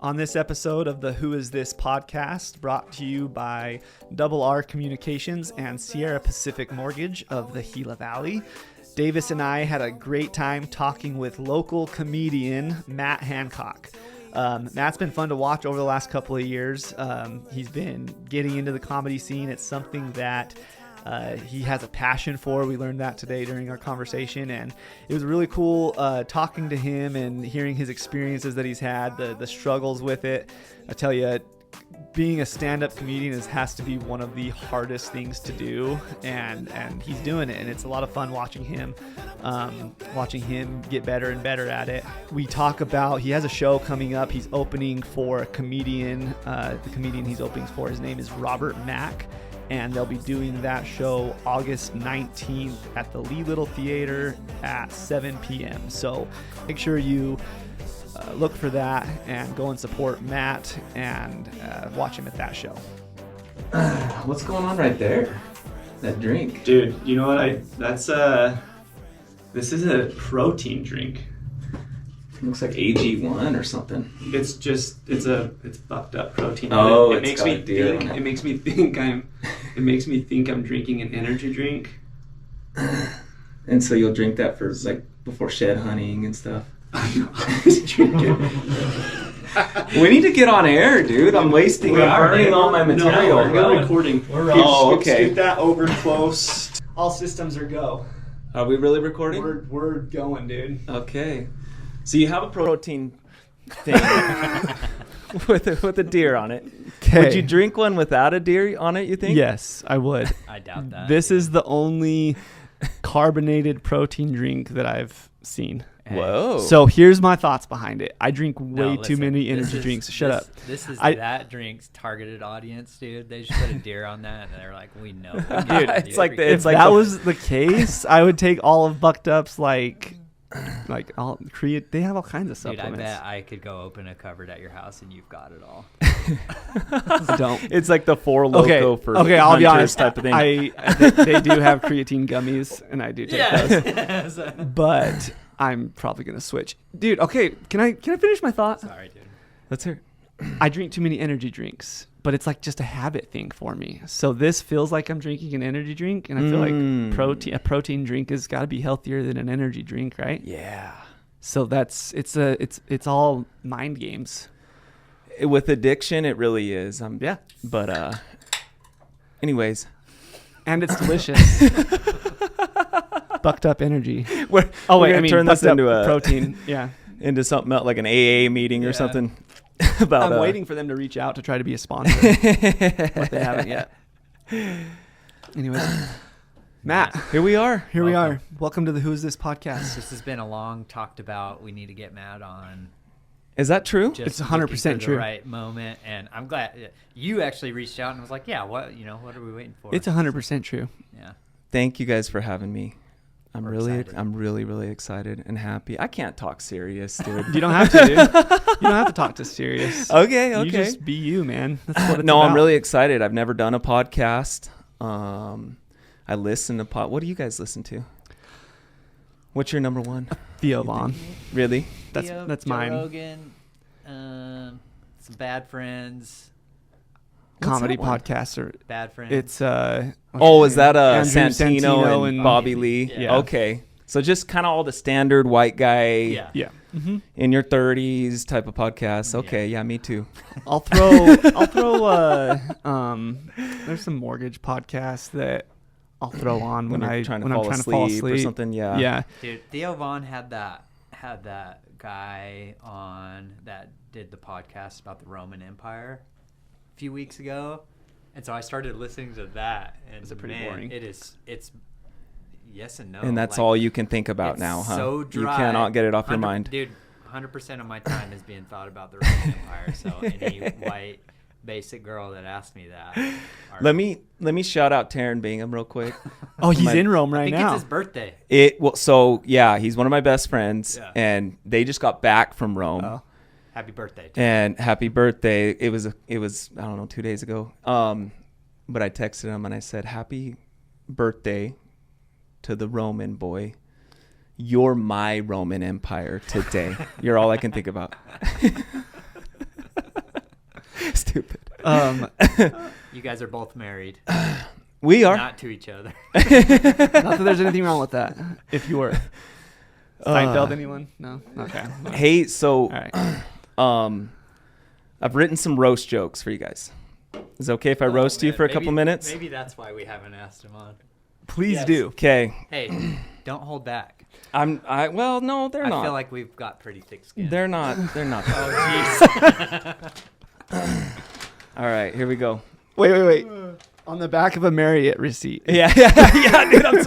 On this episode of the Who Is This podcast, brought to you by Double R Communications and Sierra Pacific Mortgage of the Gila Valley, Davis and I had a great time talking with local comedian Matt Hancock. Matt's been fun to watch over the last couple of years. He's been getting into the comedy scene. It's something that he has a passion for. We learned that today during our conversation, and it was really cool talking to him and hearing his experiences that he's had, the struggles with it. I tell you, being a stand-up comedian has to be one of the hardest things to do, and he's doing it, and it's a lot of fun watching him get better and better at it. We talk about, he has a show coming up. He's opening for a comedian. The comedian he's opening for, his name is Robert Mack, and they'll be doing that show August 19th at the Lee Little Theater at 7 p.m. So make sure you look for that and go and support Matt and watch him at that show. What's going on right there? That drink. Dude, you know what? This is a protein drink. It looks like AG1 or something. It's buffed up protein. Oh, it makes me think I'm drinking an energy drink. And so you'll drink that for like before shed hunting and stuff. I was drinking. We need to get on air, dude. I'm burning all my material. We're recording. Oh, okay. Scoot that over close. All systems are go. Are we really recording? We're going, dude. Okay. So you have a protein thing with a deer on it. Okay. Would you drink one without a deer on it, you think? Yes, I would. I doubt that. This is the only carbonated protein drink that I've seen. Whoa. So here's my thoughts behind it. I drink way too listen, many energy drinks. Shut up. This is that drink's targeted audience, dude. They just put a deer on that, and they're like, we know. Dude, it's like If that was the case, I would take all of Bucked Up's like all create. They have all kinds of dude, supplements. I bet I could go open a cupboard at your house and you've got it all. Don't. It's like the Four Loko for I'll be honest. type of thing. They do have creatine gummies, and I do take those. Yes. But I'm probably gonna switch, dude. Okay, can I finish my thought? Sorry, dude. Let's hear. I drink too many energy drinks, but it's like just a habit thing for me. So this feels like I'm drinking an energy drink, and I feel like a protein drink has got to be healthier than an energy drink, right? Yeah. So it's all mind games. With addiction, it really is. Yeah. But anyways, and it's delicious. Bucked Up energy. We're turn this into a protein. Yeah. Into something else like an AA meeting or something. I'm waiting for them to reach out to try to be a sponsor, but they haven't yet. Anyways, Matt, here we are. We are. Welcome to the Who Is This podcast. This has been a long talked about. We need to get Matt on. Is that true? Just it's 100% true. The right moment, and I'm glad you actually reached out and was like, "Yeah, what are we waiting for?" It's 100% true. Yeah. Thank you guys for having me. I'm excited. really excited and happy. I can't talk serious, dude. You don't have to, dude. You don't have to talk to serious. Okay. You just be you, man. That's what it's No, about. I'm really excited. I've never done a podcast. I listen to What do you guys listen to? What's your number one? Theo Vaughn. Really? That's Joe mine. Rogan, some Bad Friends. Comedy that one? podcasts are. Bad Friends. It's Is that Andrew Santino and Bobby Lee? Yeah. Okay. So just kind of all the standard white guy Yeah. Mm-hmm. in your 30s type of podcasts. Okay, yeah, me too. I'll throw there's some mortgage podcasts that I'll throw on when I'm trying to fall asleep or something. Yeah. Yeah. Dude, Theo Vaughn had that guy on that did the podcast about the Roman Empire a few weeks ago, and so I started listening to that, and Is it pretty boring? It's yes and no, And that's like, all you can think about it's now, huh? So dry. You cannot get it off your mind. Dude, 100% of my time is being thought about the Roman Empire, so any white basic girl that asked me that. Let me shout out Taryn Bingham real quick. Oh, he's in Rome I right think now. it's his birthday. He's one of my best friends, and they just got back from Rome. Oh. Happy birthday. And happy birthday. It was I don't know, 2 days ago. But I texted him and I said, happy birthday to the Roman boy. You're my Roman Empire today. You're all I can think about. You guys are both married. We are. Not to each other. Not that there's anything wrong with that. If you were. Seinfeld, anyone? No? Okay. Hey, so All right. I've written some roast jokes for you guys. Is it okay if I roast you for a couple minutes? Maybe that's why we haven't asked him on. Please do. Okay. Hey, don't hold back. Well, no, they're not. I feel like we've got pretty thick skin. They're not. Oh, jeez. All right, here we go. Wait. On the back of a Marriott receipt. Yeah, dude. I'm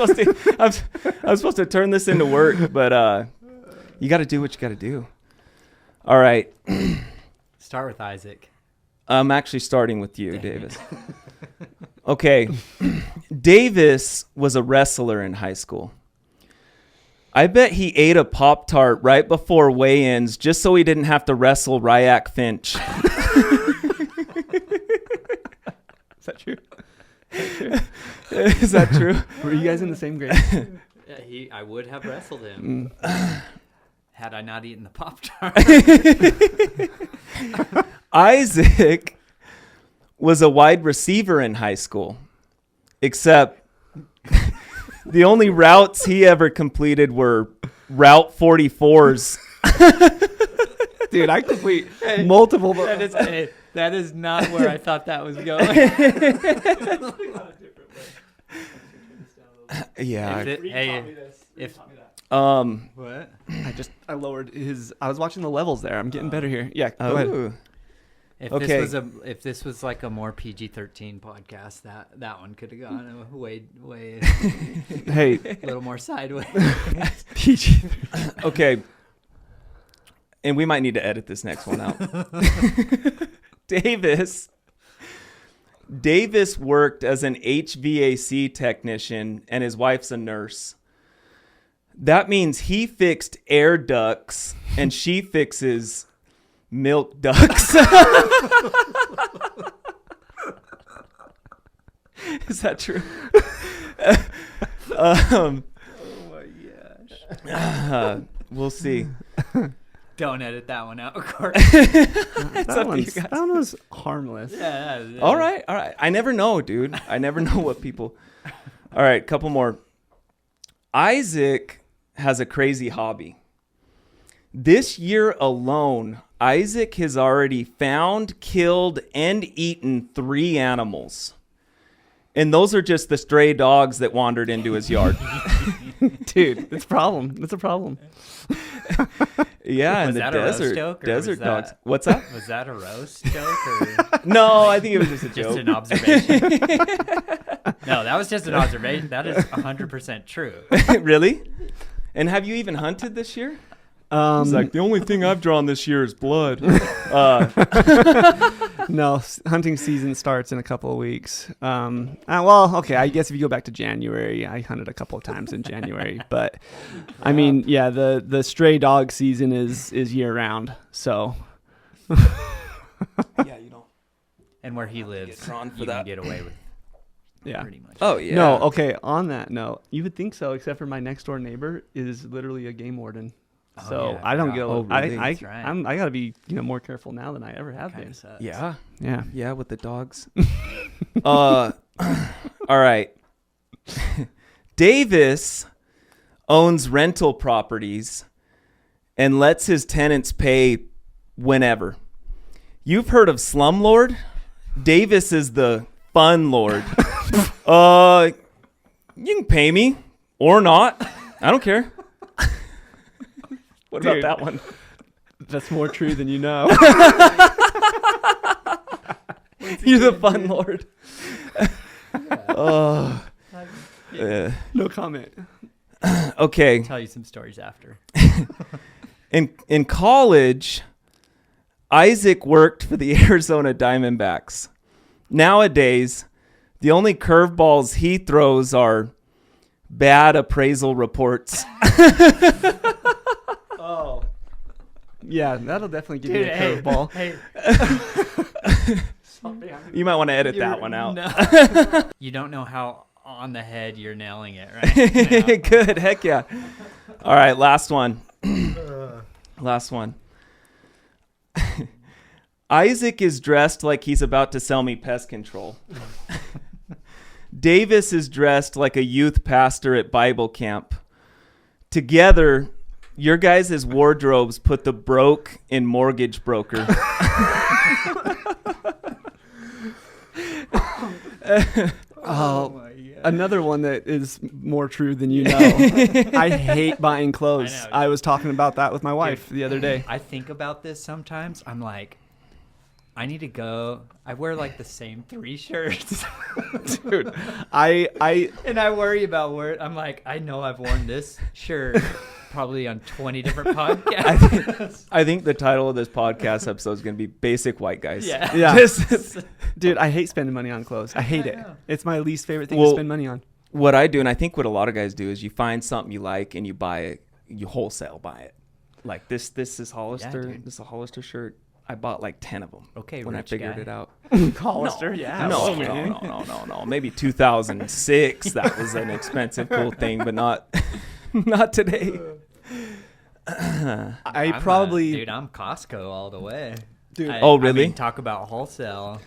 supposed to turn this into work, but you got to do what you got to do. All right. Start with Isaac. I'm actually starting with you, Davis. Okay. Davis was a wrestler in high school. I bet he ate a Pop-Tart right before weigh-ins just so he didn't have to wrestle Ryak Finch. Is that true? Is that true? Were you guys in the same grade? Yeah, I would have wrestled him had I not eaten the Pop-Tart. Isaac was a wide receiver in high school, except the only routes he ever completed were Route 44s. Dude, I complete multiple. That is not where I thought that was going. Yeah. What? I lowered his. I was watching the levels there. I'm getting better here. Yeah, go ahead. Ooh. If this was like a more PG-13 podcast, that one could have gone way Hey, a little more sideways. PG. Okay. And we might need to edit this next one out. Davis worked as an HVAC technician and his wife's a nurse. That means he fixed air ducts and she fixes milk ducts. Is that true? Oh my gosh. We'll see. Don't edit that one out, Court. That one was harmless. Yeah. All right. I never know, dude. I never know what people. All right, couple more. Isaac has a crazy hobby. This year alone, Isaac has already found, killed, and eaten 3 animals. And those are just the stray dogs that wandered into his yard. Dude, that's a problem. That's a problem. Yeah, in Was the that a roast desert. joke, or Desert was that- dogs. What's that? Was that a roast joke or No, I think it was just a just joke. an observation? No, that was just an observation. That is 100% true. Really? And have you even hunted this year? He's like, the only thing I've drawn this year is blood. No, hunting season starts in a couple of weeks. Well, okay, I guess if you go back to January, I hunted a couple of times in January. But, I mean, yeah, the stray dog season is year-round, so. Yeah, you don't. And where he lives, Get drawn for you that. can get away with Yeah. pretty much. Oh, yeah. No, okay, on that note, you would think so, except for my next-door neighbor is literally a game warden. Oh, So yeah, I don't get. Oh, really? I That's right. I gotta be more careful now than I ever have Kinda been. sucks. Yeah. Yeah. Yeah, with the dogs. All right. Davis owns rental properties and lets his tenants pay whenever. You've heard of Slumlord? Davis is the fun lord. You can pay me or not. I don't care. What Dude. about that one? That's more true than you know. You're the fun lord. Oh. No comment. Okay. Tell you some stories after. In college, Isaac worked for the Arizona Diamondbacks. Nowadays, the only curveballs he throws are bad appraisal reports. Oh. Yeah, that'll definitely give Dude, you a curveball. Hey. You might want to edit that one out. No. You don't know how on the head you're nailing it, right? now. Good. Heck yeah. All right, last one. Last one. Isaac is dressed like he's about to sell me pest control. Davis is dressed like a youth pastor at Bible camp. Together, your guys' wardrobes put the broke in mortgage broker. Oh, another one that is more true than you know. I hate buying clothes. I know. I was talking about that with my wife the other day. I think about this sometimes. I'm like, I need to go. I wear like the same 3 shirts. Dude, I And I worry about where I'm like, I know I've worn this shirt probably on 20 different podcasts. I think the title of this podcast episode is going to be Basic White Guys. Yeah. yeah. Dude, I hate spending money on clothes. I hate it. know. It's my least favorite thing to spend money on. What I do, and I think what a lot of guys do, is you find something you like and you buy it, you wholesale buy it. Like this is Hollister. dude. This is a Hollister shirt. I bought like 10 of them. Okay, when I rich figured guy. it out. Hollister, yeah. No, man. no. Maybe 2006. That was an expensive, cool thing, but not today. I I'm probably, dude, I'm Costco all the way. Dude. Oh, really? I mean, talk about wholesale.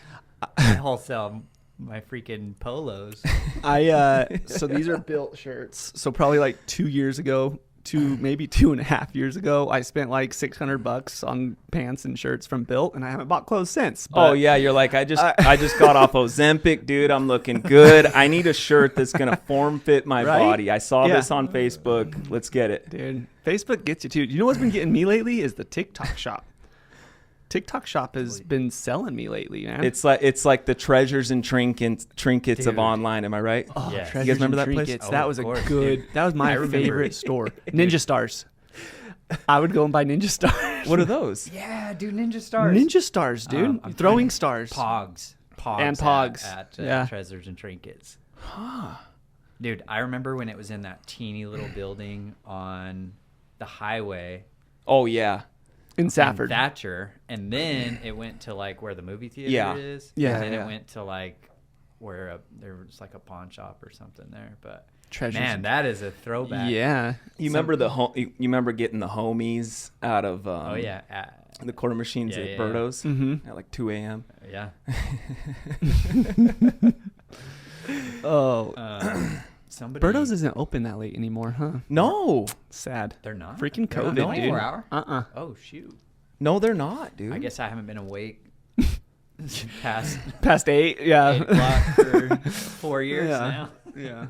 I wholesale my freaking polos. so these are Built shirts. So probably like 2 years ago, maybe 2.5 years ago, I spent like $600 on pants and shirts from Built, and I haven't bought clothes since. Oh But yeah, you're like I just got off Ozempic, dude. I'm looking good. I need a shirt that's gonna form fit my Right? body. I saw Yeah. this on Facebook. Let's get it. Dude, Facebook gets you too. You know what's been getting me lately is the TikTok shop. TikTok shop has been selling me lately, man. It's like the treasures and trinkets of Dude. online. Am I right? Oh, Yeah. Treasures You guys remember and that place? Trinkets. Oh, that of was course, a good. dude. That was I my remember favorite it. store. Ninja Stars. I would go and buy Ninja Stars. What are those? Yeah, dude, Ninja Stars. Ninja Stars, dude. I'm Throwing trying- stars. Pogs. And Pogs. At Yeah. Treasures and Trinkets. Dude, I remember when it was in that teeny little building on the highway Oh yeah. In Safford. in Thatcher, and then it went to like where the movie theater Yeah. is. Yeah, And then yeah. it went to like where there was like a pawn shop or something there. But Treasures. man, that is a throwback. Yeah. You remember you remember getting the homies out of Oh yeah. the quarter machines Yeah, at yeah, Berto's Mm-hmm. at like 2 a.m. Yeah. Oh. Somebody. Berto's isn't open that late anymore, huh? No, Sad. They're not. Freaking They're not COVID, dude. 24 hour? Uh-uh. Oh shoot. no, they're not, dude. I guess I haven't been awake past Past 8, yeah. 8 o'clock for 4 years Yeah. now.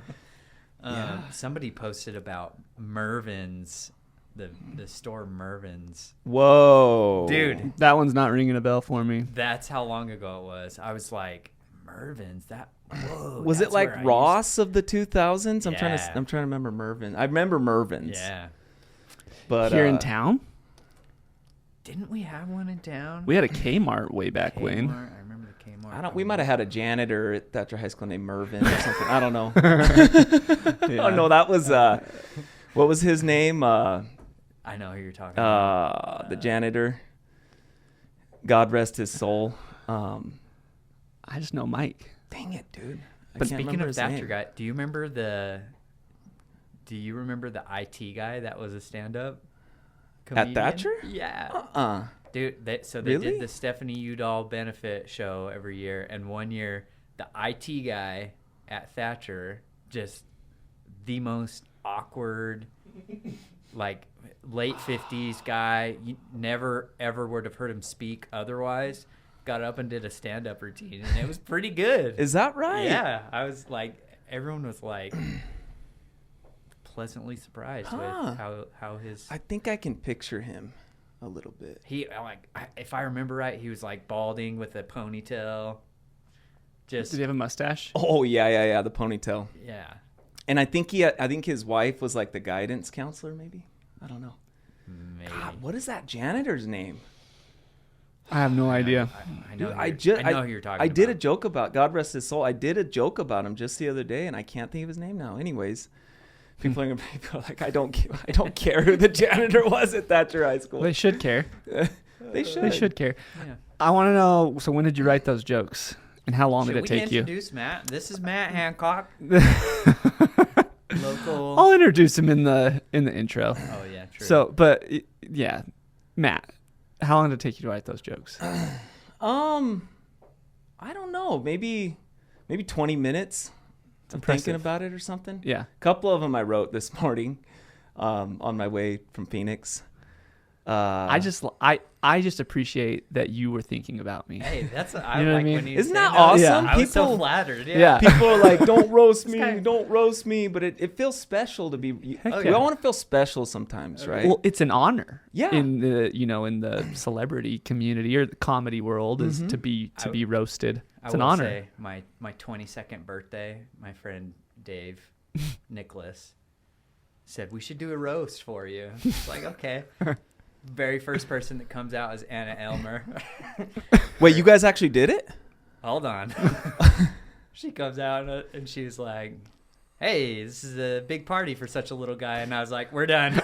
Yeah. Somebody posted about Mervin's, the store Mervin's. Whoa, Dude, That one's not ringing a bell for me. that's how long ago it was. I was like, Mervin's? That, whoa. Was it that's like where I Ross of the 2000s? I'm Yeah. trying to remember Mervin. I remember Mervin's. Yeah. But Here in town? Didn't we have one in town? We had a Kmart way back when. Kmart. I remember the Kmart. We might have had a janitor at Thatcher High School named Mervin or something. I don't know. Yeah. Oh no, that was what was his name? I know who you're talking about. The janitor. God rest his soul. I just know Mike. Dang it, dude. I But can't speaking remember of his Thatcher name. guy, do you remember the IT guy that was a stand-up comedian? Thatcher? Yeah. Dude, they Really? did the Stephanie Udall benefit show every year, and one year the IT guy at Thatcher, just the most awkward, like late 50s guy. You never ever would have heard him speak otherwise. Got up and did a stand-up routine, and it was pretty good. Is that right? Yeah, I was like, everyone was like pleasantly surprised Huh. with how his I think I can picture him a little bit. if I remember right, he was like balding with a ponytail. Just Did he have a mustache? Oh yeah, the ponytail. yeah, And I think his wife was like the guidance counselor, maybe. I don't know. maybe. God, what is that janitor's name? I have no idea. I know. Dude, I know who you're talking about. I did a joke about God rest his soul. I did a joke about him just the other day, and I can't think of his name now. Anyways, people are like, I don't care who the janitor was at Thatcher High School. They should care. They should. They should care. Yeah. I want to know, so when did you write those jokes? And how long Should did it we take you? introduce Matt? This is Matt Hancock, local. I'll introduce him in the intro. Oh yeah, true. So, but yeah, Matt, how long did it take you to write those jokes? I don't know. Maybe 20 minutes. I'm thinking about it or something. Yeah. A couple of them I wrote this morning on my way from Phoenix. I just appreciate that you were thinking about me. Hey, that's I You know what I like mean? when you Isn't say that awesome? Yeah. I was so People- flattered. Yeah. People are like, don't roast me, kinda- don't roast me. But it feels special to be. We yeah. all want to feel special sometimes, right? Well, it's an honor. Yeah. In the in the celebrity community or the comedy world is Mm-hmm. to be roasted. It's I an will honor. say my 22nd birthday, my friend Dave Nicholas said we should do a roast for you. It's like, okay. Very first person that comes out is Anna Elmer. Wait, you guys actually did it? Hold on. She comes out and she's like, hey, this is a big party for such a little guy. And I was like, we're done.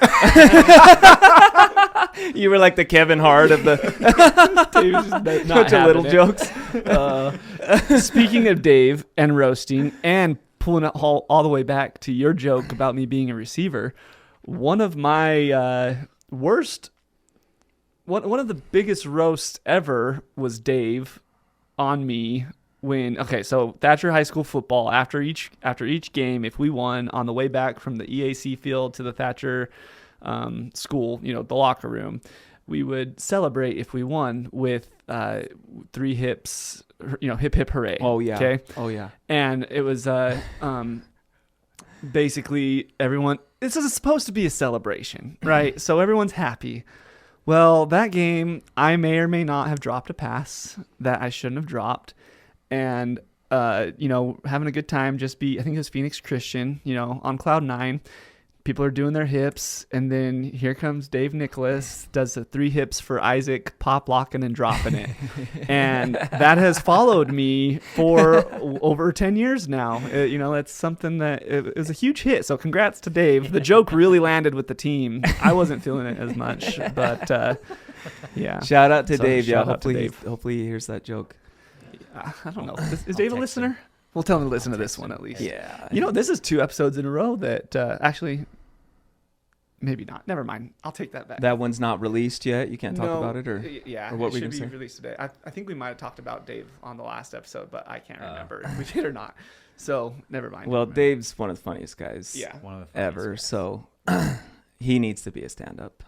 You were like the Kevin Hart of the bunch of little jokes. Speaking of Dave and roasting and pulling it all the way back to your joke about me being a receiver, one of my one of the biggest roasts ever was Dave on me so Thatcher High School football after each game, if we won on the way back from the EAC field to the Thatcher school, the locker room, we would celebrate if we won with 3 hips, hip hip hooray. Oh yeah. Okay. Oh yeah. And it was basically everyone. This is supposed to be a celebration, right? So everyone's happy. Well, that game, I may or may not have dropped a pass that I shouldn't have dropped, and having a good time. I think it was Phoenix Christian, on cloud 9. People are doing their hips, and then here comes Dave Nicholas, does the 3 hips for Isaac, pop locking and dropping it. And that has followed me for over 10 years now. That's something that it was a huge hit. So congrats to Dave. The joke really landed with the team. I wasn't feeling it as much, but yeah. Shout out to So Dave. Yeah, shout out to Dave. hopefully he hears that joke. I don't know. Is Dave a text listener? We'll tell him to listen to this one at least. Yeah. This is 2 episodes in a row that actually, maybe not. Never mind. I'll take that back. That one's not released yet. You can't talk about it, or yeah, or what it were you should gonna be say? released today. I think we might have talked about Dave on the last episode, but I can't remember if we did or not. So never mind. Well, Dave's one of the funniest guys Yeah, One of the funniest ever. guys. So he needs to be a stand-up.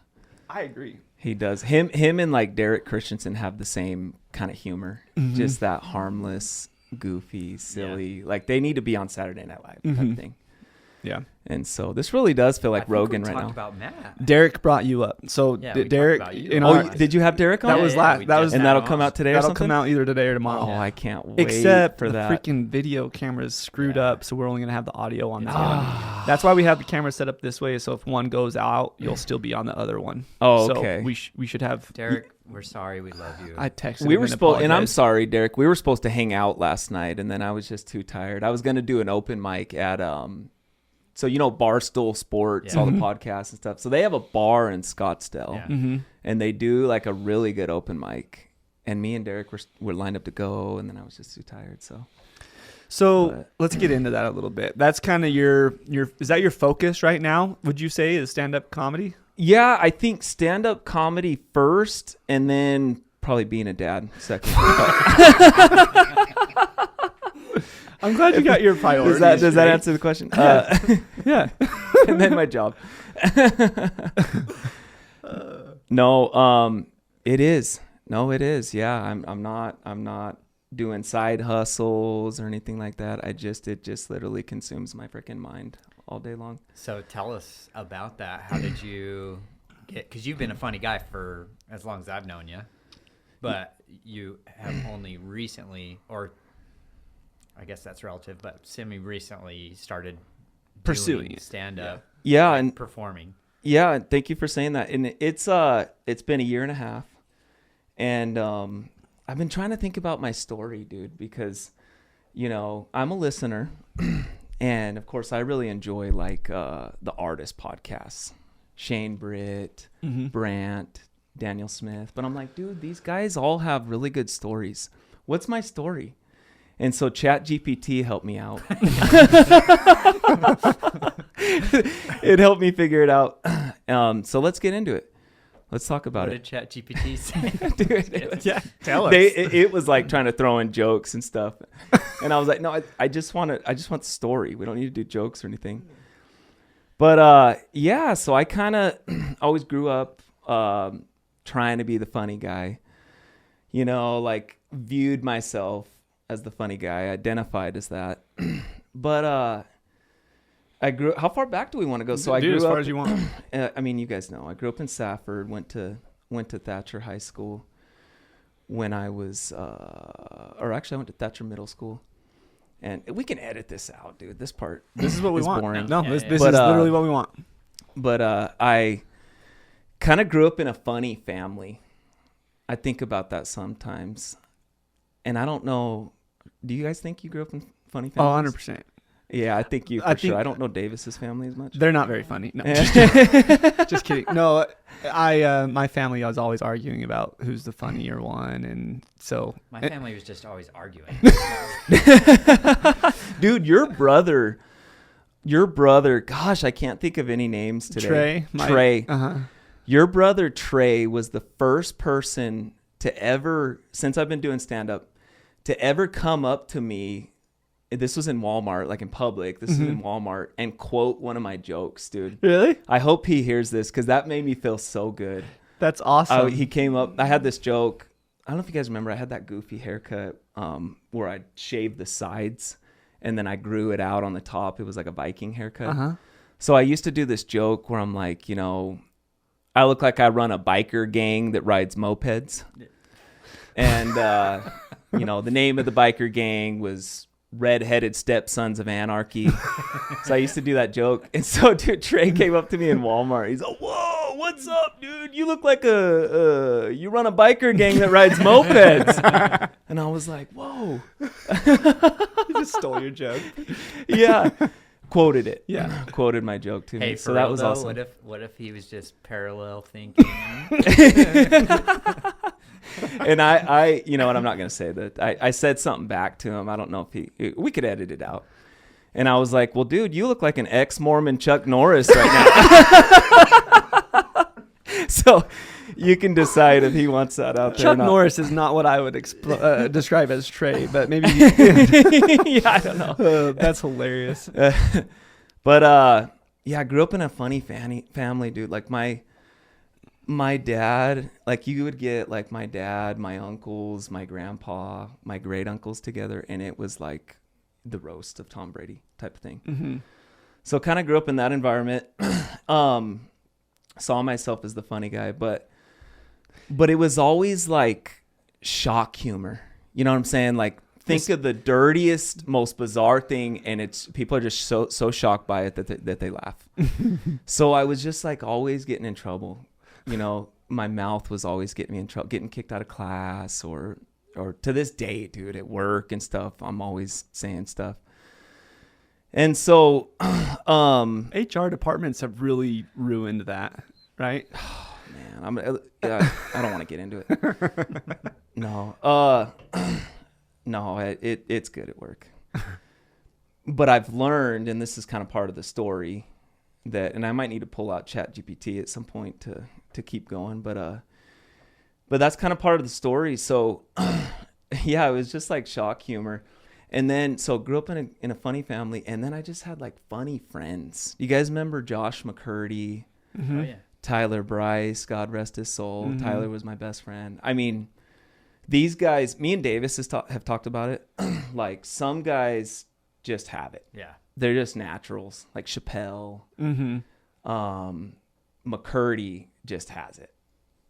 I agree. He does. Him and like Derek Christensen have the same kind of humor. Just that harmless, goofy, silly. Like they need to be on Saturday Night Live type thing. Yeah. And so this really does feel like I think Rogan we right talked now. about Matt. Derek brought you up. So Yeah, we talked Derek, about you. in Oh, our, did you have Derek on? that Yeah, was yeah, last. we That was just And had that'll him come on. out today or that'll something? come out either today or tomorrow. Oh, I can't wait Except for the that. freaking video camera's screwed up, so we're only gonna have the audio on that one. That's why we have the camera set up this way. So if one goes out, you'll still be on the other one. Oh, So okay. we should have. Derek, we're sorry. We love you. I texted. We him were and supposed, and I'm apologized. sorry, Derek. We were supposed to hang out last night, and then I was just too tired. I was gonna do an open mic at so Barstool Sports, Yeah. all the podcasts and stuff. So they have a bar in Scottsdale, Yeah. Mm-hmm. and they do like a really good open mic. And me and Derek were lined up to go, and then I was just too tired. So But- let's get into that a little bit. That's kind of your is that your focus right now? Would you say is stand-up comedy? Yeah, I think stand-up comedy first, and then probably being a dad second. I'm glad you got your priorities. Does that straight. answer the question? Yeah. And then my job. No, it is. No, it is. Yeah, I'm not doing side hustles or anything like that. It just literally consumes my freaking mind all day long. So tell us about that. How did you get? Because you've been a funny guy for as long as I've known you, but you have only recently, or I guess that's relative, but semi-recently started Pursuing it. stand-up, Yeah, and performing. yeah, thank you for saying that. And it's been a year and a half, and I've been trying to think about my story, dude, because I'm a listener, and of course I really enjoy like the artist podcasts, Shane Britt, Brant, Daniel Smith. But I'm like, dude, these guys all have really good stories. What's my story? And so ChatGPT helped me out. It helped me figure it out. So let's get into it. Let's talk about What it. did ChatGPT say? Dude, Yeah, tell us. it was like trying to throw in jokes and stuff. And I was like, no, I just want the story. We don't need to do jokes or anything. But yeah, so I kind of always grew up trying to be the funny guy. You know, like viewed myself as the funny guy, identified as that. But I grew. How far back do we want to go? So I grew as up far as you want. I mean, you guys know I grew up in Safford. Went to Thatcher High School when I was, or actually I went to Thatcher Middle School. And we can edit this out, dude. This part, This is what we want. boring. No, Yeah, this yeah. is But, literally what we want. But I kind of grew up in a funny family. I think about that sometimes, and I don't know. Do you guys think you grew up in funny Oh, families? 100%. Yeah, I think you for I sure. think- I don't know Davis's family as much. They're not very funny. No, just kidding. No, my family was always arguing about who's the funnier one, and so My family was just always arguing. Dude, your brother. Gosh, I can't think of any names today. Trey. Uh-huh. Your brother Trey was the first person to ever, since I've been doing stand-up, to ever come up to me. This was in Walmart, like in public. This is in Walmart, and quote one of my jokes, dude. Really? I hope he hears this because that made me feel so good. That's awesome. He came up. I had this joke. I don't know if you guys remember. I had that goofy haircut where I shaved the sides and then I grew it out on the top. It was like a Viking haircut. Uh-huh. So I used to do this joke where I'm like, you know, I look like I run a biker gang that rides mopeds. And, you know, the name of the biker gang was Red-Headed Stepsons of Anarchy. So I used to do that joke. And so, dude, Trey came up to me in Walmart. He's like, whoa, what's up, dude? You look like you run a biker gang that rides mopeds. And I was like, whoa. You just stole your joke. Yeah. Quoted it. Yeah. Quoted my joke to me. Hey, So for that real, was though, awesome. what if he was just parallel thinking? And I, you know what, I'm not going to say that. I said something back to him. I don't know if we could edit it out. And I was like, well, dude, you look like an ex-Mormon Chuck Norris right now. So you can decide if he wants that out there Chuck or not. Norris is not what I would describe as Trey, but maybe Yeah, I don't know. that's hilarious. But yeah, I grew up in a funny family, dude. Like my dad, like you would get like my dad, my uncles, my grandpa, my great uncles together, and it was like the roast of Tom Brady type of thing. Mm-hmm. So kind of grew up in that environment. Saw myself as the funny guy, but it was always like shock humor. You know what I'm saying? Like think of the dirtiest, most bizarre thing, and it's people are just so shocked by it that they laugh. So I was just like always getting in trouble. You know, my mouth was always getting me in trouble, getting kicked out of class, or to this day, dude, at work and stuff. I'm always saying stuff. And so, HR departments have really ruined that, right? man, I don't want to get into it. No, no, it's good at work. But I've learned, and this is kind of part of the story, that, and I might need to pull out ChatGPT at some point to keep going, but that's kind of part of the story. So yeah, it was just like shock humor. And then, so grew up in a funny family, and then I just had like funny friends. You guys remember Josh McCurdy, Mm-hmm. Oh yeah. Tyler Bryce, God rest his soul. Mhm. Tyler was my best friend. I mean, these guys, me and Davis have talked about it. Like some guys just have it. Yeah. They're just naturals, like Chappelle. Mm-hmm. McCurdy just has it.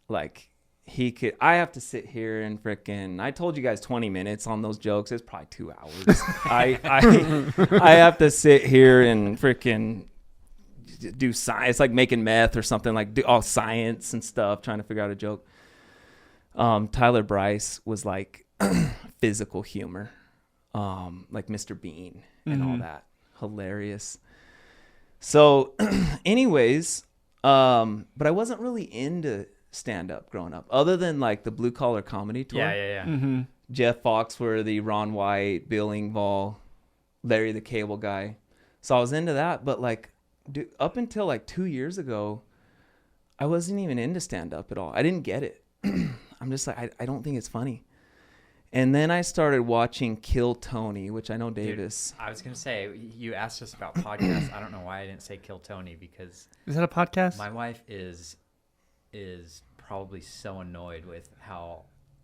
Like I have to sit here and frickin', I told you guys 20 minutes on those jokes. It's probably 2 hours. I have to sit here and frickin' do science. It's like making meth or something, like do all science and stuff, trying to figure out a joke. Tyler Bryce was like physical humor, like Mr. Bean and all Mhm. that. Hilarious. So anyways, but I wasn't really into stand-up growing up, other than like the blue collar comedy tour. Yeah. Mm-hmm. Jeff Foxworthy, Ron White, Bill Engvall, Larry the Cable Guy. So I was into that, but like up until like 2 years ago, I wasn't even into stand-up at all. I didn't get it. I'm just like, I don't think it's funny. And then I started watching Kill Tony, which I know Davis. Dude, I was gonna say, you asked us about podcasts. I don't know why I didn't say Kill Tony, because Is that a podcast? my wife is probably so annoyed with how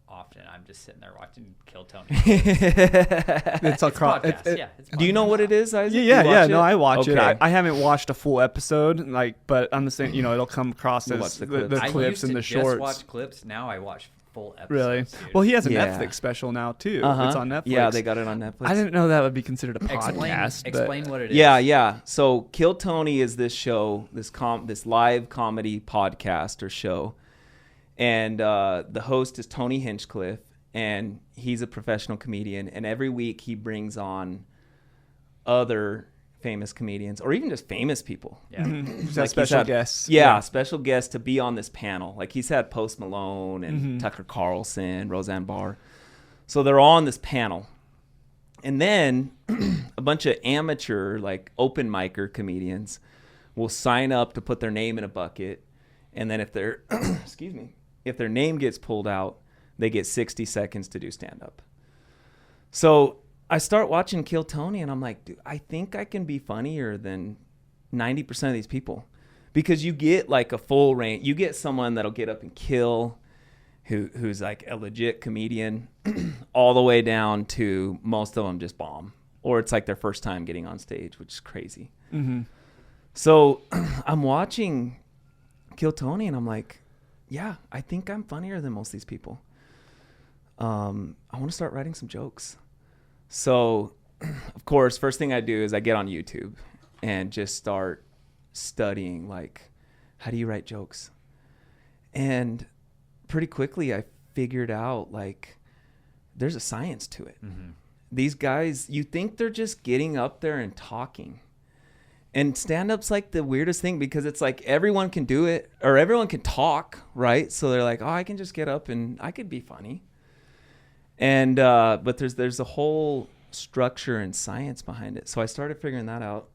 often I'm just sitting there watching Kill Tony. It's across. Podcast, it's Do you know what it is, Isaac? Yeah, You yeah. watch No, it? I watch it. Okay. I haven't watched a full episode, but I'm the same. It'll come across You'll as watch the the clips. I clips used and to the just shorts. watch clips. Now I watch full episodes. Really? Dude. Well, he has a Yeah. Netflix special now too. Uh-huh. It's on Netflix. Yeah, they got it on Netflix. I didn't know that would be considered a podcast. Explain what it is. Yeah. So Kill Tony is this show, this live comedy podcast or show. And the host is Tony Hinchcliffe, and he's a professional comedian. And every week he brings on other famous comedians or even just famous people. Yeah. He's Like got special had- guests. Yeah, special guests to be on this panel. Like he's had Post Malone and Mm-hmm. Tucker Carlson, Roseanne Barr. So they're all on this panel. And then a bunch of amateur, like open micer comedians will sign up to put their name in a bucket. And then if their if their name gets pulled out, they get 60 seconds to do stand up. So I start watching Kill Tony and I'm like, dude, I think I can be funnier than 90% of these people, because you get like a full range. You get someone that'll get up and kill, who's like a legit comedian, all the way down to most of them just bomb, or it's like their first time getting on stage, which is crazy. Mm-hmm. So I'm watching Kill Tony and I'm like, yeah, I think I'm funnier than most of these people. I want to start writing some jokes. So, of course, first thing I do is I get on YouTube and just start studying, like, how do you write jokes? And pretty quickly I figured out, like, there's a science to it. Mm-hmm. These guys, you think they're just getting up there and talking. And stand-up's like the weirdest thing, because it's like everyone can do it, or everyone can talk, right? So they're like, oh, I can just get up and I could be funny. And but there's a whole structure and science behind it. So I started figuring that out.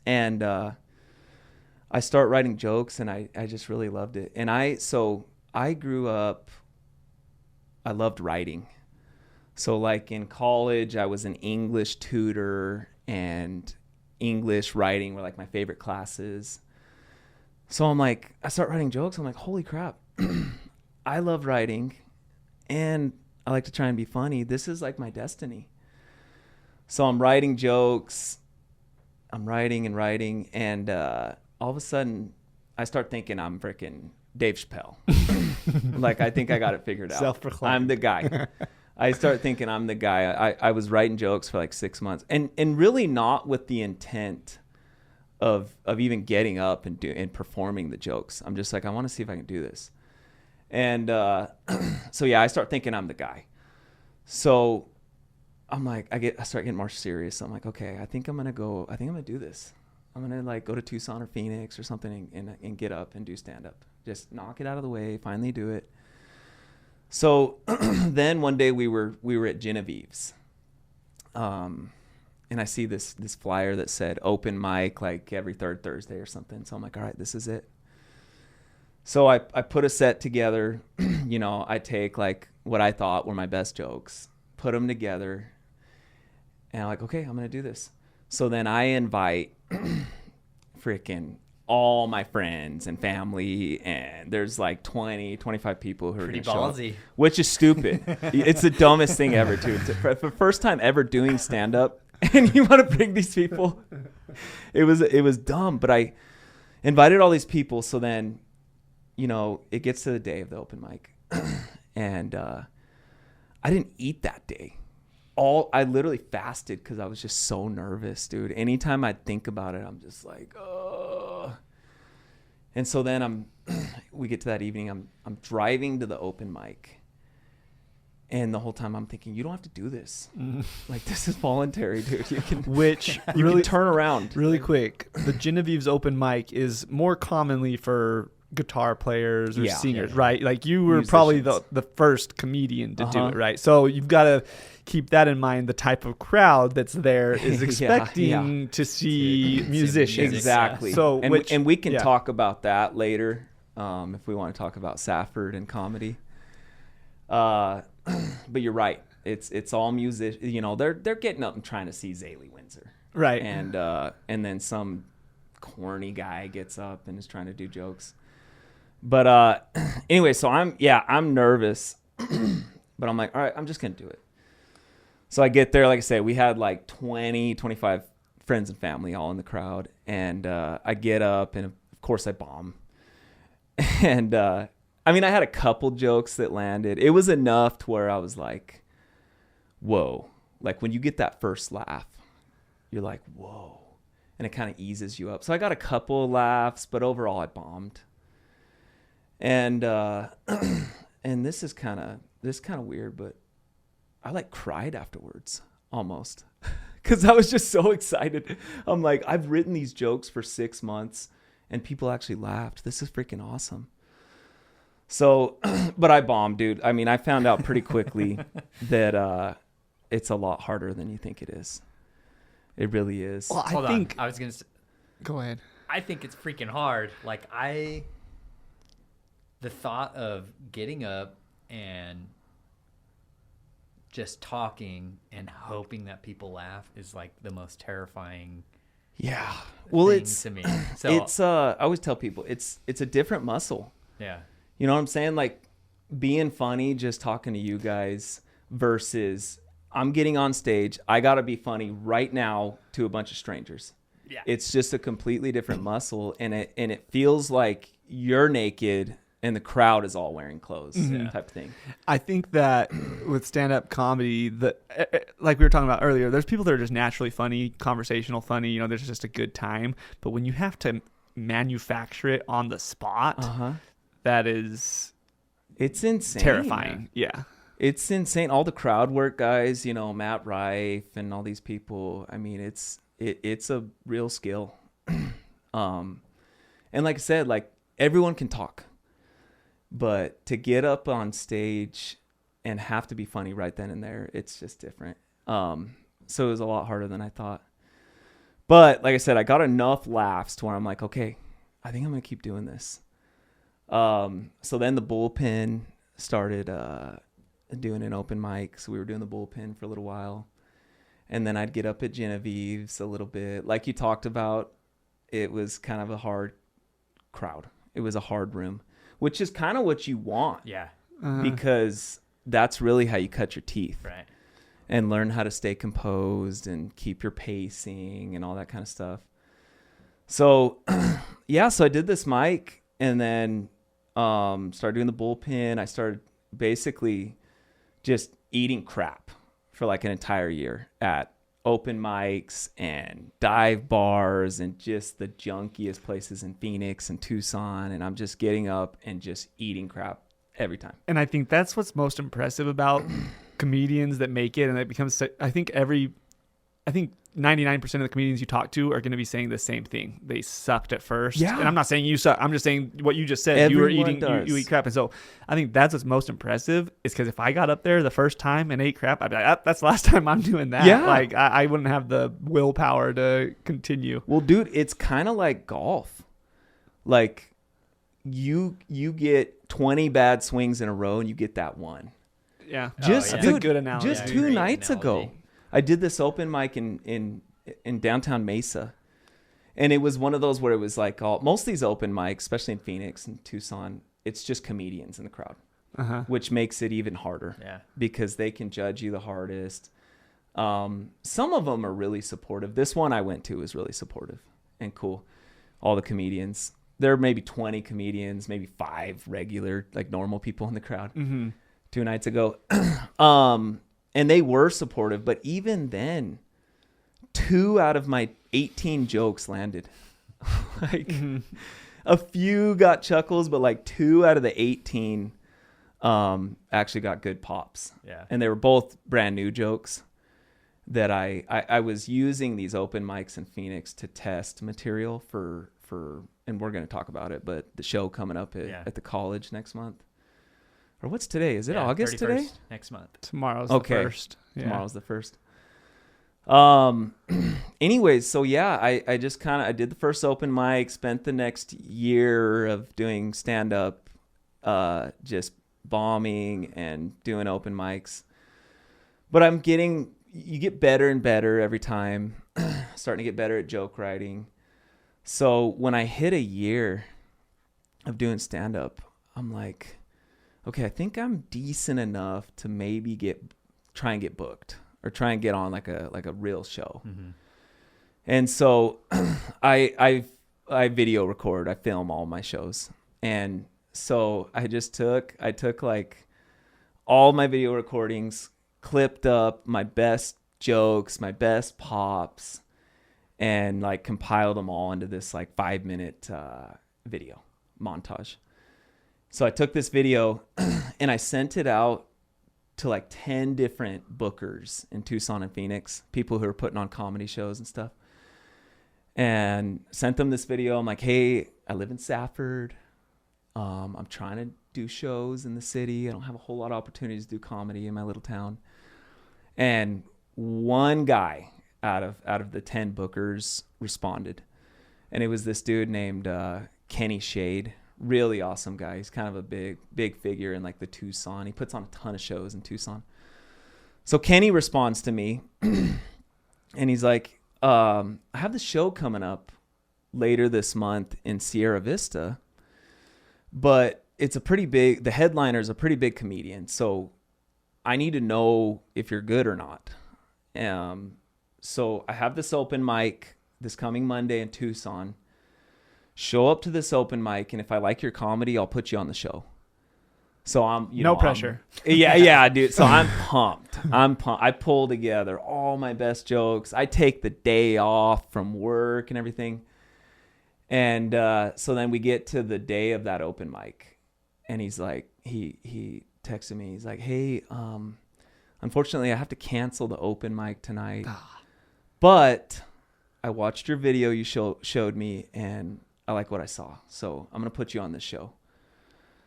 And I start writing jokes, and I just really loved it. And I grew up, I loved writing. So like in college, I was an English tutor, and English writing were like my favorite classes. So I'm like, I start writing jokes. I'm like, holy crap. I love writing, and I like to try and be funny. This is like my destiny. So I'm writing jokes. I'm writing, and all of a sudden I start thinking I'm freaking Dave Chappelle. Like, I think I got it figured out. Self-proclaimed. I'm the guy. I start thinking I'm the guy. I was writing jokes for like 6 months, and really not with the intent of even getting up and performing the jokes. I'm just like, I want to see if I can do this. And so yeah, I start thinking I'm the guy. So I'm like, I start getting more serious. I'm like, okay, I think I'm gonna do this. I'm gonna like go to Tucson or Phoenix or something and get up and do stand up. Just knock it out of the way, finally do it. So then one day we were at Genevieve's, and I see this flyer that said open mic like every third Thursday or something. So I'm like, all right, this is it. So I put a set together. I take like what I thought were my best jokes, put them together, and I'm like, okay, I'm gonna do this. So then I invite freaking all my friends and family, and there's like 20-25 people who are Pretty gonna show up, ballsy. which is stupid. It's the dumbest thing ever too. For the first time ever doing stand up, and you want to bring these people, it was dumb. But I invited all these people. So then, it gets to the day of the open mic, and I didn't eat that day. I literally fasted because I was just so nervous, dude. Anytime I think about it, I'm just like, oh. And so then we get to that evening. I'm driving to the open mic, and the whole time I'm thinking, you don't have to do this. Like, this is voluntary, dude. You can can turn around Really quick, the Genevieve's open mic is more commonly for guitar players or Yeah. singers, Yeah. right? Like, you were probably Musicians. the first comedian to do Uh-huh. it, right? So you've got to keep that in mind. The type of crowd that's there is Yeah, expecting to see musicians. Exactly. So and we can talk about that later. if we want to talk about Safford and comedy. But you're right. It's all music. You know, they're getting up and trying to see Zaley Windsor. Right. And then some corny guy gets up and is trying to do jokes. But anyway, so I'm nervous, but I'm like, all right, I'm just going to do it. So I get there, like I said, we had like 20, 25 friends and family all in the crowd. And I get up and of course I bomb. And I mean, I had a couple jokes that landed. It was enough to where I was like, whoa. Like when you get that first laugh, you're like, whoa. And it kind of eases you up. So I got a couple of laughs, but overall I bombed. And and this is kind of weird, but I like cried afterwards almost because I was just so excited. I'm like, I've written these jokes for 6 months and people actually laughed. This is freaking awesome. So, but I bombed, dude. I mean, I found out pretty quickly that it's a lot harder than you think it is. It really is. Well, Hold on. I was gonna go ahead. I think it's freaking hard. Like the thought of getting up and just talking and hoping that people laugh is like the most terrifying. Yeah. Well, thing it's to me. So it's I always tell people it's a different muscle. yeah. You know what I'm saying? Like being funny, just talking to you guys versus I'm getting on stage. I got to be funny right now to a bunch of strangers. Yeah. It's just a completely different muscle. And it feels like you're naked and the crowd is all wearing clothes type of thing. I think that with stand-up comedy, like we were talking about earlier, there's people that are just naturally funny, conversational funny. You know, there's just a good time. But when you have to manufacture it on the spot, that is, it's insane. Terrifying. Yeah. It's insane. All the crowd work guys, you know, Matt Rife and all these people. I mean, it's a real skill. And like I said, like everyone can talk. But to get up on stage and have to be funny right then and there, it's just different. So it was a lot harder than I thought. But like I said, I got enough laughs to where I'm like, okay, I think I'm going to keep doing this. So then the bullpen started doing an open mic. So we were doing the bullpen for a little while. And then I'd get up at Genevieve's a little bit. Like you talked about, it was kind of a hard crowd. It was a hard room. Which is kind of what you want. Yeah. Because that's really how you cut your teeth. Right. And learn how to stay composed and keep your pacing and all that kind of stuff. So, yeah, so I did this mic and then started doing the bullpen. I started basically just eating crap for like an entire year at open mics and dive bars and just the junkiest places in Phoenix and Tucson. And I'm just getting up and just eating crap every time. And I think that's what's most impressive about comedians that make it. And it becomes, I think 99% of the comedians you talk to are going to be saying the same thing. They sucked at first. Yeah. And I'm not saying you suck. I'm just saying what you just said. Everyone you were eating, you eat crap. And so I think that's what's most impressive is because if I got up there the first time and ate crap, I'd be like, that's the last time I'm doing that. Yeah. Like I wouldn't have the willpower to continue. Well, dude, it's kind of like golf. Like you get 20 bad swings in a row and you get that one. Yeah. Just That's a good analogy. Just Yeah, 2 great nights analogy. ago, I did this open mic in downtown Mesa. And it was one of those where it was like most of these open mics, especially in Phoenix and Tucson, it's just comedians in the crowd, which makes it even harder. Yeah. Because they can judge you the hardest. Some of them are really supportive. This one I went to was really supportive and cool. All the comedians. There are maybe 20 comedians, maybe 5 regular, like normal people in the crowd. 2 nights ago. And they were supportive, but even then, 2 out of my 18 jokes landed. Like a few got chuckles, but like 2 out of the 18 actually got good pops. Yeah. And they were both brand new jokes that I was using these open mics in Phoenix to test material for and we're going to talk about it, but the show coming up at the college next month. Or what's today? Is it August 31st today? next month. Tomorrow's Okay. the first. Yeah. Tomorrow's the first. Anyways, so yeah, I just I did the first open mic, spent the next year of doing stand up, just bombing and doing open mics. But you get better and better every time, starting to get better at joke writing. So when I hit a year of doing stand up, I'm like, okay, I think I'm decent enough to maybe try and get booked or try and get on like a real show. Mm-hmm. And so I video record, I film all my shows. And so I took like all my video recordings, clipped up my best jokes, my best pops, and like compiled them all into this like 5-minute video montage. So I took this video and I sent it out to like 10 different bookers in Tucson and Phoenix, people who are putting on comedy shows and stuff, and sent them this video. I'm like, hey, I live in Safford. I'm trying to do shows in the city. I don't have a whole lot of opportunities to do comedy in my little town. And one guy out of the 10 bookers responded. And it was this dude named Kenny Shade. Really awesome guy. He's kind of a big figure in like the Tucson. He puts on a ton of shows in Tucson. So Kenny responds to me and he's like, I have the show coming up later this month in Sierra Vista, but it's the headliner's a pretty big comedian. So I need to know if you're good or not. So I have this open mic this coming Monday in Tucson. Show up to this open mic, and if I like your comedy, I'll put you on the show. So no pressure. Yeah, dude. So I'm pumped. I pull together all my best jokes. I take the day off from work and everything. And so then we get to the day of that open mic, and he's like, he texted me. He's like, hey, unfortunately, I have to cancel the open mic tonight. But I watched your video you showed me, and I like what I saw. So I'm going to put you on this show.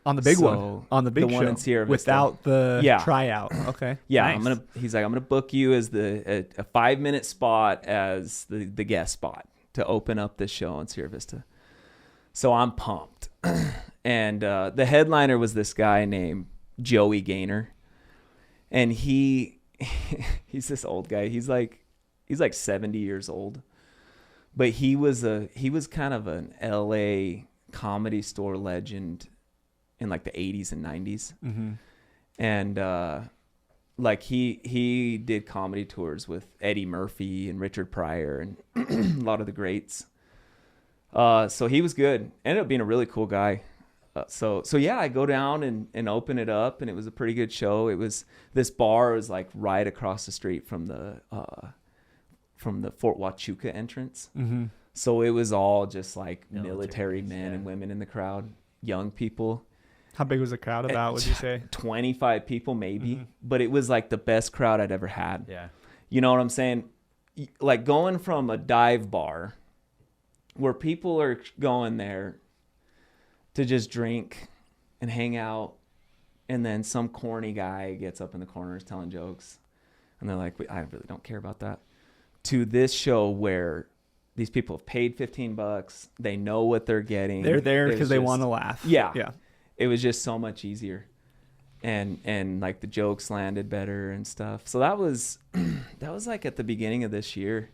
On the big one. On the big show. One in Sierra Vista. Without the tryout. Okay. Yeah. Nice. He's like, I'm going to book you as a 5-minute spot as the guest spot to open up this show in Sierra Vista. So I'm pumped. And the headliner was this guy named Joey Gaynor. And he's this old guy. He's like 70 years old. But he was kind of an LA Comedy Store legend in like the 80s and 90s. Mm-hmm. And like he did comedy tours with Eddie Murphy and Richard Pryor and a lot of the greats. So he was good. Ended up being a really cool guy. So yeah, I go down and open it up, and it was a pretty good show. This bar was like right across the street from the Fort Huachuca entrance. Mm-hmm. So it was all just like military men and women in the crowd, young people. How big was the crowd about, would you say? 25 people maybe, mm-hmm. But it was like the best crowd I'd ever had. Yeah. You know what I'm saying? Like going from a dive bar where people are going there to just drink and hang out, and then some corny guy gets up in the corners telling jokes, and they're like, I really don't care about that, to this show where these people have paid $15. They know what they're getting. They're there because they want to laugh. Yeah. Yeah. It was just so much easier. And like the jokes landed better and stuff. So that was like at the beginning of this year.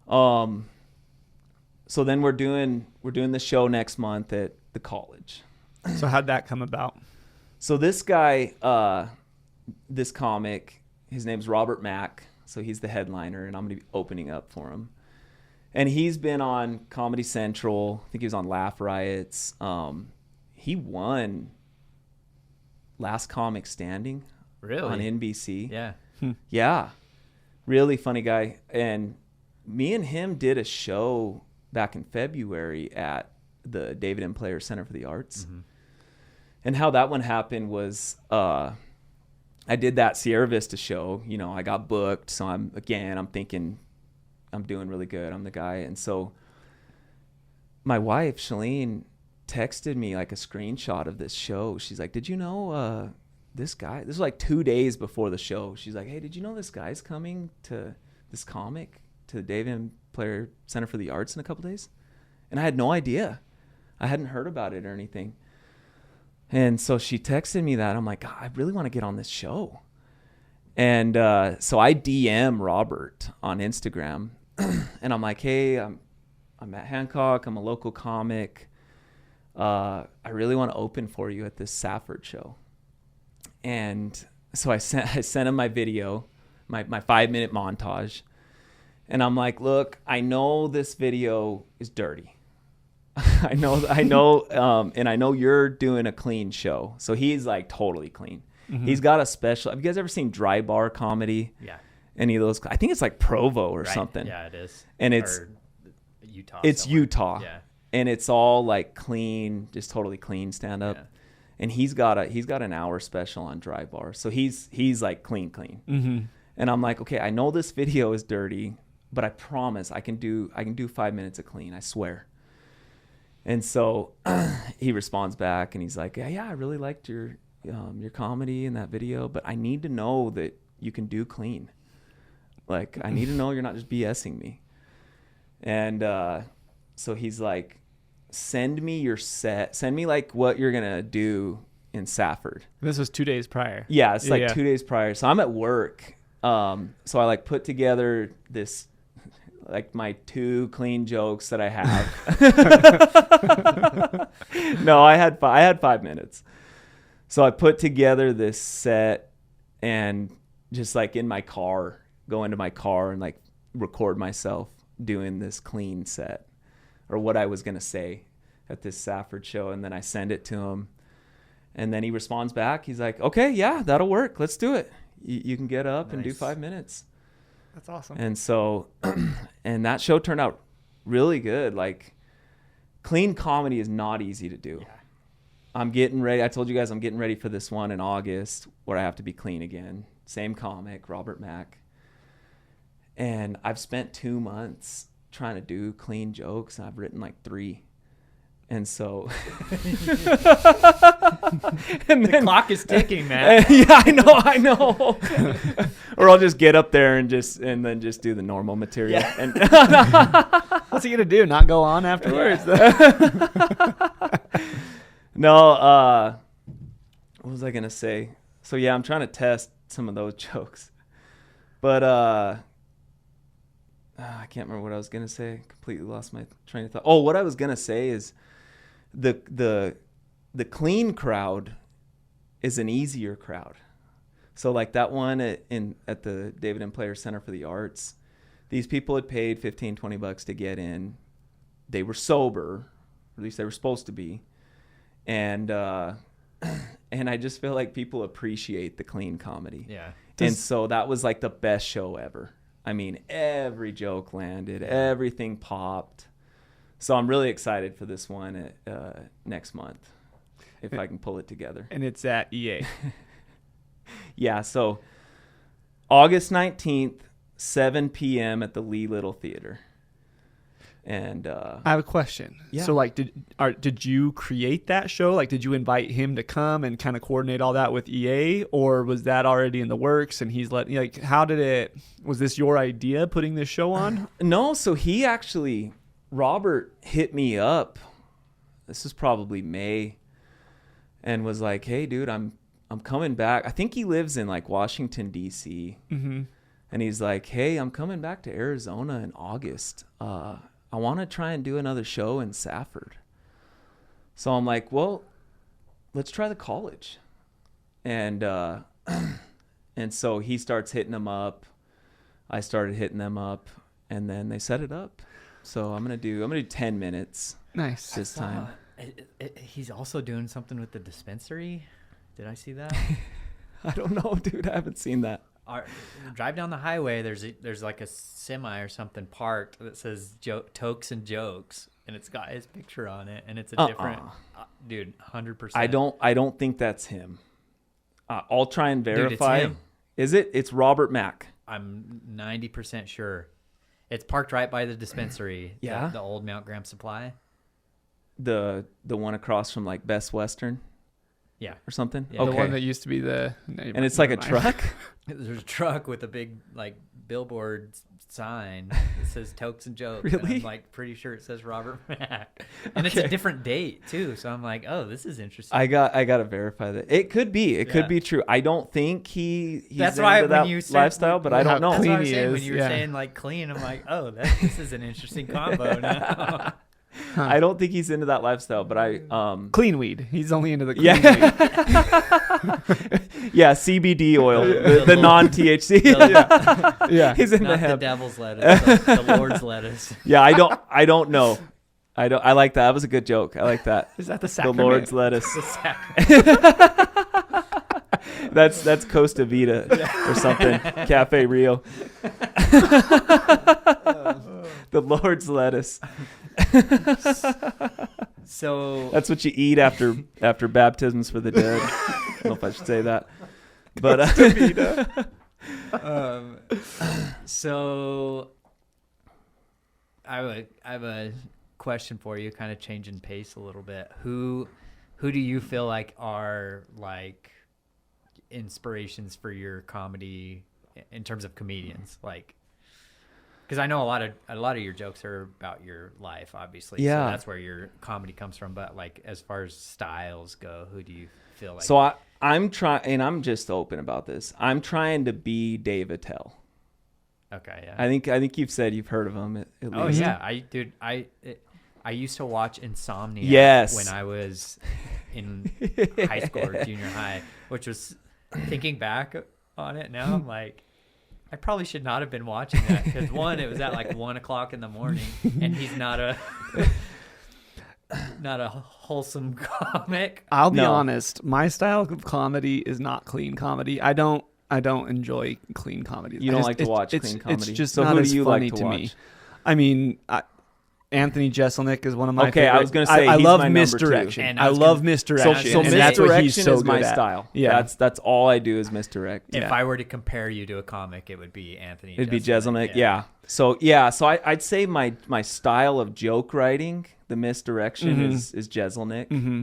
So then we're doing the show next month at the college. So how'd that come about? So this guy, this comic, his name's Robert Mack. So he's the headliner, and I'm going to be opening up for him. And he's been on Comedy Central. I think he was on Laugh Riots. He won Last Comic Standing. Really? On NBC. Yeah. Yeah. Really funny guy. And me and him did a show back in February at the David M. Player Center for the Arts. Mm-hmm. And how that one happened was I did that Sierra Vista show. You know, I got booked. So I'm thinking I'm doing really good. I'm the guy. And so my wife, Shalene, texted me like a screenshot of this show. She's like, did you know this guy? This was like 2 days before the show. She's like, hey, did you know this guy's coming to this comic to the David and Player Center for the Arts in a couple days. And I had no idea. I hadn't heard about it or anything. And so she texted me that. I'm like, God, I really want to get on this show. And so I DM Robert on Instagram. And I'm like, hey, I'm at Hancock. I'm a local comic. I really want to open for you at this Safford show. And so I sent him my video, my 5-minute montage. And I'm like, look, I know this video is dirty. I know, and I know you're doing a clean show. So he's like totally clean. Mm-hmm. He's got a special. Have you guys ever seen Dry Bar Comedy? Yeah. Any of those? I think it's like Provo or something. Yeah, it is. And it's Utah. It's somewhere. Utah. Yeah. And it's all like clean, just totally clean stand up. Yeah. And he's got an hour special on Dry Bar. So he's like clean. Mm-hmm. And I'm like, okay, I know this video is dirty, but I promise I can do 5 minutes of clean. I swear. And so he responds back and he's like, yeah, I really liked your comedy in that video, but I need to know that you can do clean. Like, I need to know you're not just BSing me. And so he's like, send me your set. Send me like what you're going to do in Safford. This was 2 days prior. Yeah, it's like 2 days prior. So I'm at work. So I like put together this, like my 2 clean jokes that I have. No, I had 5 minutes. So I put together this set and just like in my car, go into my car and like record myself doing this clean set or what I was going to say at this Safford show. And then I send it to him and then he responds back. He's like, okay, yeah, that'll work. Let's do it. You can get up and do 5 minutes. That's awesome. And so, and that show turned out really good. Like, clean comedy is not easy to do. Yeah. I'm getting ready. I told you guys I'm getting ready for this one in August where I have to be clean again. Same comic, Robert Mack. And I've spent 2 months trying to do clean jokes, and I've written like 3. And so and the clock is ticking, man. Yeah, I know. Or I'll just get up there and then just do the normal material. Yeah. And what's he gonna do? Not go on afterwards? No, what was I gonna say? So yeah, I'm trying to test some of those jokes. But I can't remember what I was gonna say. Completely lost my train of thought. Oh, what I was gonna say is the clean crowd is an easier crowd. So like that one at the David and Player Center for the Arts, these people had paid $15-$20 to get in. They were sober, or at least they were supposed to be. And I just feel like people appreciate the clean comedy. Yeah. And so that was like the best show ever. I mean, every joke landed, everything popped. So I'm really excited for this one next month, if I can pull it together. And it's at EA. Yeah, so August 19th, 7 p.m. at the Lee Little Theater. And I have a question. Yeah. So like did you create that show? Like did you invite him to come and kind of coordinate all that with EA, or was that already in the works and he's was this your idea putting this show on? No, so Robert hit me up. This is probably May, and was like, "Hey, dude, I'm coming back." I think he lives in like Washington D.C. Mm-hmm. And he's like, "Hey, I'm coming back to Arizona in August. I want to try and do another show in Safford." So I'm like, "Well, let's try the college." And and so he starts hitting them up. I started hitting them up, and then they set it up. So I'm gonna do 10 minutes. Nice. This time. He's also doing something with the dispensary. Did I see that? I don't know, dude. I haven't seen that. Drive down the highway. There's like a semi or something parked that says Tokes and Jokes, and it's got his picture on it, and it's a different dude. 100%. I don't think that's him. I'll try and verify. Dude, it's him. Is it? It's Robert Mack. I'm 90% sure. It's parked right by the dispensary. Yeah. The old Mount Graham Supply. The one across from like Best Western. Yeah. or something. Yeah. The Okay. one that used to be And it's like a truck. There's a truck with a big like billboard sign that says Tokes and Jokes. And Really? I'm like pretty sure it says Robert Mack. And it's a different date too. So I'm like, oh, this is interesting. I gotta verify that. It could be. It could Yeah. be true. I don't think he's That's into why that when you said lifestyle, but I don't know. That's Clean what I was he saying when is, you were yeah. saying like clean. I'm like, oh, this is an interesting combo now. I don't think he's into that lifestyle, but I clean weed. He's only into the clean Yeah. weed. yeah, CBD oil, The the Lord- non-THC. Yeah. He's into Not the hemp. devil's lettuce, the Lord's lettuce. Yeah, I don't know. I like that. That was a good joke. I like that. Is that the The sacrament? Lord's lettuce. The sacrament. That's Costa Vida or something. Cafe Rio. The Lord's lettuce. So That's what you eat after baptisms for the dead. I don't know if I should say that. But so I have a question for you, kind of changing pace a little bit. Who do you feel like are like inspirations for your comedy in terms of comedians? Like, because I know a lot of your jokes are about your life, obviously. Yeah. So that's where your comedy comes from. But like, as far as styles go, who do you feel like? so I'm trying, and I'm just open about this. I'm trying to be Dave Attell. Okay, yeah. I think you've said you've heard of him at Oh least. yeah, I used to watch Insomnia Yes. when I was in high school or junior high, which was, thinking back on it now, I'm like, I probably should not have been watching that because one, it was at like 1 o'clock in the morning, and he's not a wholesome comic. I'll be No. honest. My style of comedy is not clean comedy. I don't enjoy clean comedy. You don't like to watch clean It's comedy. just So not who as do you funny like to to me. watch? I mean, Anthony Jeselnik is one of my Okay, I favorite. was gonna say, I he's love my number two. misdirection. And I I was love gonna- misdirection. So and that's what he's misdirection so is my good at. style. Yeah. That's all I do is misdirect. If Yeah. I were to compare you to a comic, it would be Anthony. It'd be Jeselnik, yeah. So I'd say my style of joke writing, the misdirection is Jeselnik. Mm-hmm.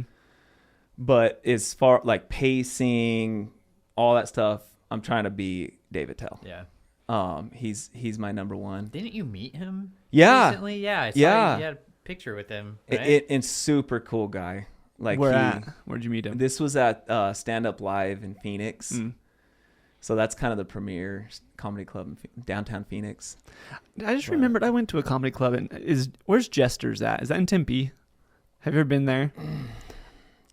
But as far like pacing, all that stuff, I'm trying to be Dave Attell. Yeah. He's my number one. Didn't you meet him? Yeah. Recently? Yeah. I saw Yeah. You had a picture with him. Right? And super cool guy. Like Where at? Where'd you meet him? This was at Stand Up Live in Phoenix. Mm. So that's kind of the premier comedy club in downtown Phoenix. I just remembered I went to a comedy club and where's Jester's at? Is that in Tempe? Have you ever been there?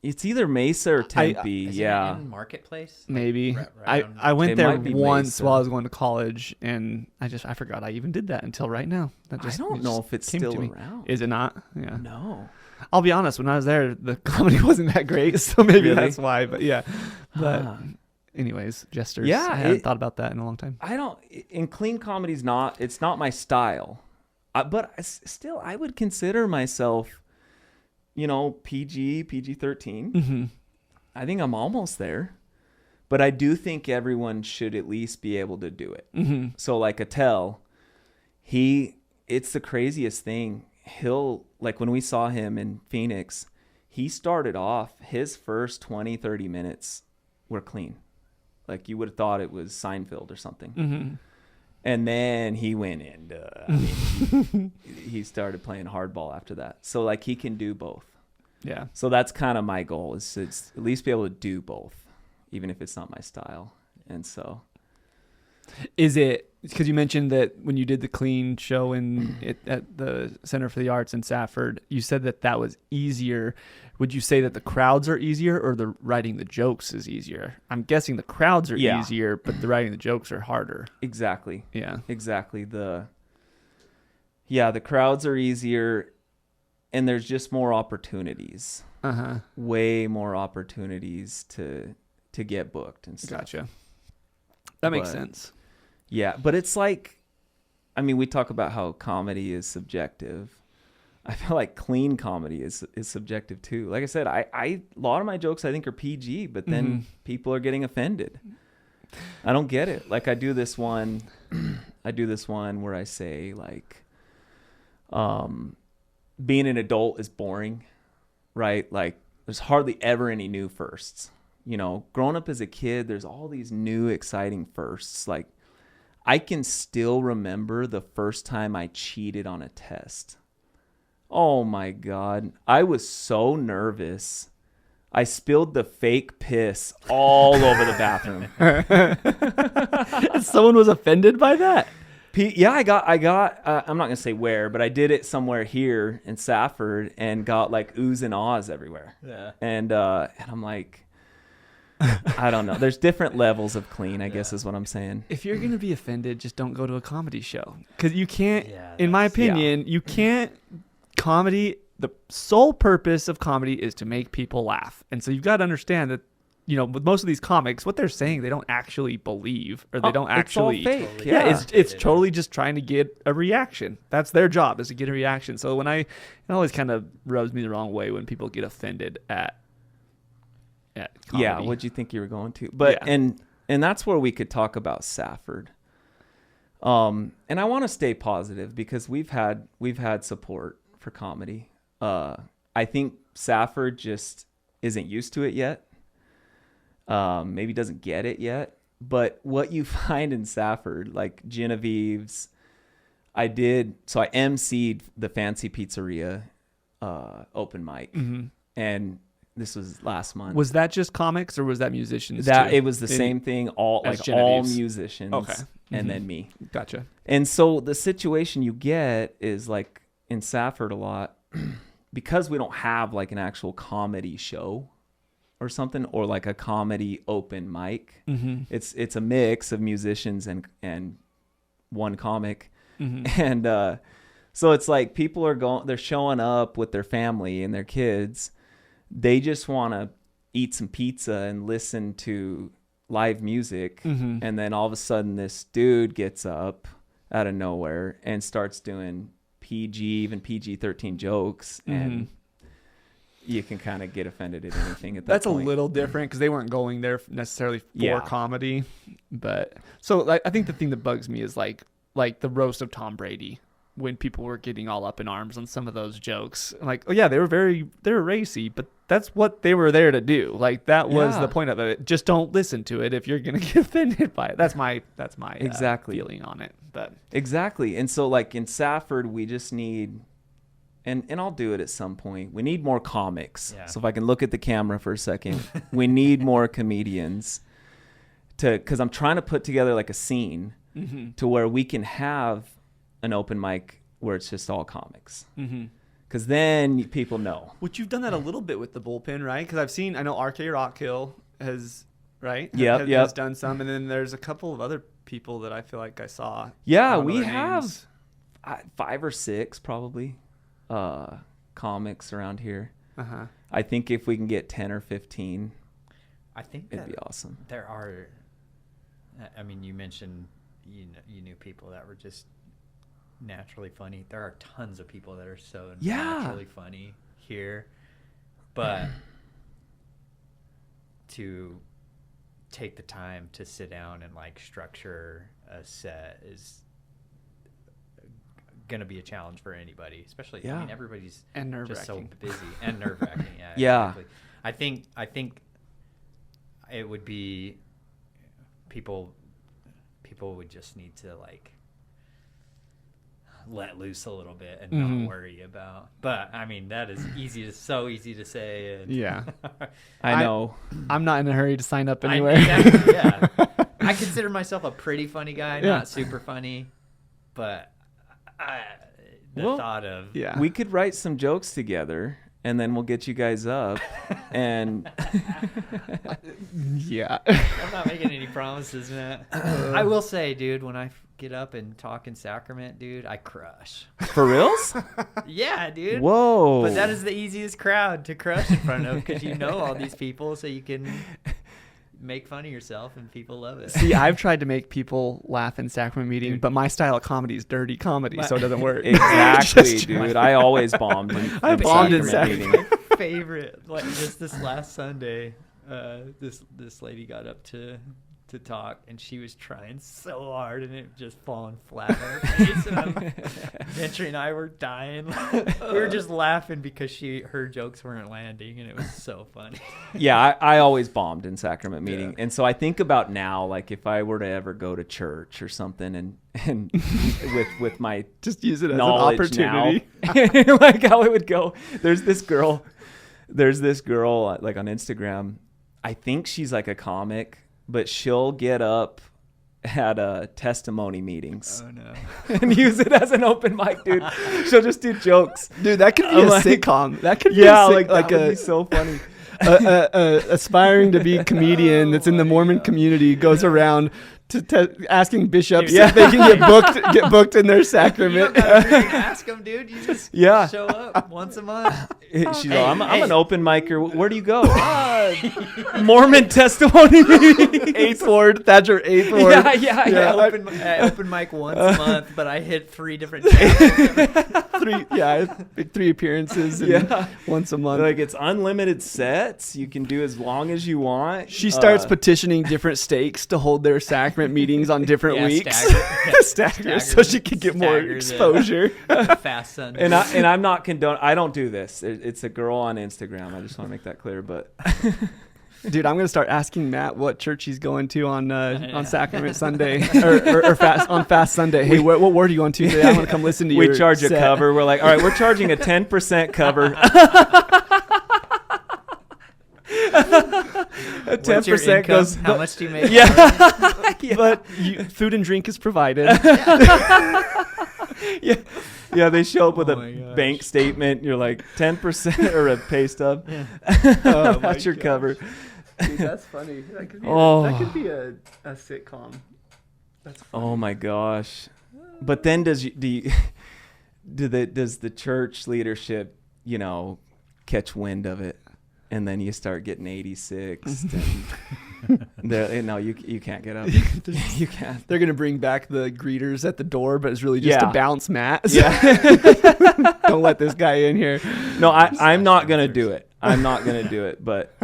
It's either Mesa or Tempe. Is it yeah. in Marketplace? Maybe. Right on- I went It there might be once Mesa. while I was going to college, and I forgot I even did that until right now. That I just, don't it know just if it's came still to me. around. Is it not? Yeah. No. I'll be honest. When I was there, the comedy wasn't that great, so maybe Really? that's why. But yeah. But Ah. anyways, Jester's. Yeah, I hadn't it- thought about that in a long time. I don't. In clean comedy's not. It's not my style. But still, I would consider myself, PG-13. Mm-hmm. I think I'm almost there. But I do think everyone should at least be able to do it. Mm-hmm. So like Attell, it's the craziest thing. He'll, like when we saw him in Phoenix, he started off, his first 20, 30 minutes were clean. Like you would have thought it was Seinfeld or something. Mm-hmm. And then he went into, he started playing hardball after that. So like he can do both. Yeah. So that's kind of my goal is to at least be able to do both, even if it's not my style. And so. Is it because you mentioned that when you did the clean show at the Center for the Arts in Safford, you said that was easier. Would you say that the crowds are easier or the writing the jokes is easier? I'm guessing the crowds are Yeah. easier, but the writing the jokes are harder. Exactly. Yeah. Exactly. The crowds are easier and there's just more opportunities. Uh-huh. Way more opportunities to get booked and stuff. Gotcha. That makes But- sense. Yeah, but it's like, I mean, we talk about how comedy is subjective. I feel like clean comedy is subjective too. Like I said, I a lot of my jokes I think are PG, but then people are getting offended. I don't get it. Like I do this one where I say like, being an adult is boring, right? Like there's hardly ever any new firsts. You know, growing up as a kid, there's all these new exciting firsts. Like, I can still remember the first time I cheated on a test. Oh my God. I was so nervous. I spilled the fake piss all over the bathroom. Someone was offended by that? Yeah, I got, I'm not going to say where, but I did it somewhere here in Safford and got like oohs and ahs everywhere. Yeah. And I'm like, I don't know. There's different levels of clean, I guess is what I'm saying. If you're going to be offended, just don't go to a comedy show. Because you can't, Yeah, in my opinion, you can't, comedy, the sole purpose of comedy is to make people laugh. And so you've got to understand that, you know, with most of these comics, what they're saying, they don't actually believe, or they don't actually. It's all fake. Yeah, it's totally just trying to get a reaction. That's their job, is to get a reaction. So when it always kind of rubs me the wrong way when people get offended at comedy. Yeah, what'd you think you were going to? But Yeah. and that's where we could talk about Safford. And I want to stay positive because we've had support for comedy. I think Safford just isn't used to it yet. Maybe doesn't get it yet. But what you find in Safford, like Genevieve's, I emceed the Fancy Pizzeria open mic. Mm-hmm. And this was last month. Was that just comics, or was that musicians That too? It was the same thing, all Genevieve's. musicians, Okay. and then me. Gotcha. And so the situation you get is like in Safford a lot, because we don't have like an actual comedy show or something, or like a comedy open mic. Mm-hmm. It's a mix of musicians and one comic. Mm-hmm. And so it's like people they're showing up with their family and their kids. They just want to eat some pizza and listen to live music. Mm-hmm. And then all of a sudden this dude gets up out of nowhere and starts doing even PG-13 jokes. Mm-hmm. And you can kind of get offended at anything at that That's point. a little different because they weren't going there necessarily for Yeah. comedy. But so like, I think the thing that bugs me is like the roast of Tom Brady, when people were getting all up in arms on some of those jokes. Like, oh yeah, they were racy, but that's what they were there to do. Like, that was Yeah. the point of it. Just don't listen to it if you're gonna get offended by it. That's my Exactly. feeling on it. But Exactly. And so like in Safford, we just need, and I'll do it at some point, we need more comics. Yeah. So if I can look at the camera for a second, we need more comedians because I'm trying to put together like a scene mm-hmm. to where we can have an open mic where it's just all comics. Mm-hmm. Because then people know. Which you've done that a little bit with the bullpen, right? Because I know RK Rockhill has, right? Yep. Has done some, and then there's a couple of other people that I feel like I saw. Yeah, I don't know we their have names. 5 or 6 probably comics around here. Uh-huh. I think if we can get 10 or 15, I think it'd that be awesome. there are. I mean, you mentioned you knew people that were just naturally funny. There are tons of people that are so naturally funny here, but to take the time to sit down and like structure a set is gonna be a challenge for anybody, especially I mean everybody's And just so nerve-wracking. busy and nerve-wracking. Yeah. Exactly. I think it would be people would just need to like let loose a little bit and Mhm. not worry about. But I mean, that is so easy to say. And Yeah. I know. I'm not in a hurry to sign up I anywhere. mean, that's- yeah. I consider myself a pretty funny guy, Yeah. not super funny, but the Well, thought of Yeah. We could write some jokes together and then we'll get you guys up and Yeah. I'm not making any promises, man. I will say, dude, when I get up and talk in Sacrament, dude, I crush. for reals? Yeah, dude. Whoa. But that is the easiest crowd to crush in front of because you know all these people, so you can make fun of yourself and people love it. See, I've tried to make people laugh in Sacrament meeting, but my style of comedy is dirty comedy, so it doesn't work. Exactly, Just- dude. I always bombed in I bombed in Sacrament Sacrament. meeting. Favorite, like just this last Sunday, this lady got up to to talk, and she was trying so hard, and it just falling flat on her face. And Gentry and I were dying. We were just laughing because her jokes weren't landing, and it was so funny. Yeah, I always bombed in sacrament meeting. And so I think about now, like if I were to ever go to church or something and with my just use it as an knowledge opportunity. Now, like how it would go. There's this girl like on Instagram. I think she's like a comic, but she'll get up at testimony meetings and use it as an open mic, dude. She'll just do jokes. Dude, that could be a sitcom. That could be that would be so funny. Aspiring to be comedian that's in the Mormon community goes around asking bishops if they can get booked in their sacrament. You don't gotta ask them, dude. You just show up once a month. She's I'm an open micer. Where do you go? Mormon testimony meeting. 8th Ward, Thatcher 8th Ward. Yeah. Open mic once a month, but I hit 3 different chapters. three appearances once a month. Like it's unlimited sets. You can do as long as you want. She starts petitioning different stakes to hold their sacrament meetings on different weeks. Stagger, so she can get more exposure. Fast Sunday. And I'm not condoning. I don't do this. It's a girl on Instagram. I just want to make that clear. But dude, I'm gonna start asking Matt what church he's going to on Sacrament Sunday or Fast Sunday. Hey, what ward are you going to today? I'm gonna come listen to you. We charge a cover. We're like, all right, we're charging a 10% cover. A 10% goes. How much do you make? But food and drink is provided. Yeah, they show up with a bank statement. You're like 10% or a pay stub. That's your cover. Dude, that's funny. That could be a sitcom. That's funny. Oh my gosh! But then does the church leadership, catch wind of it? And then you start getting 86. No, you can't get up. You can't. They're gonna bring back the greeters at the door, but it's really just to bounce Matt. Yeah. Don't let this guy in here. No, I'm not gonna do it. I'm not gonna do it. But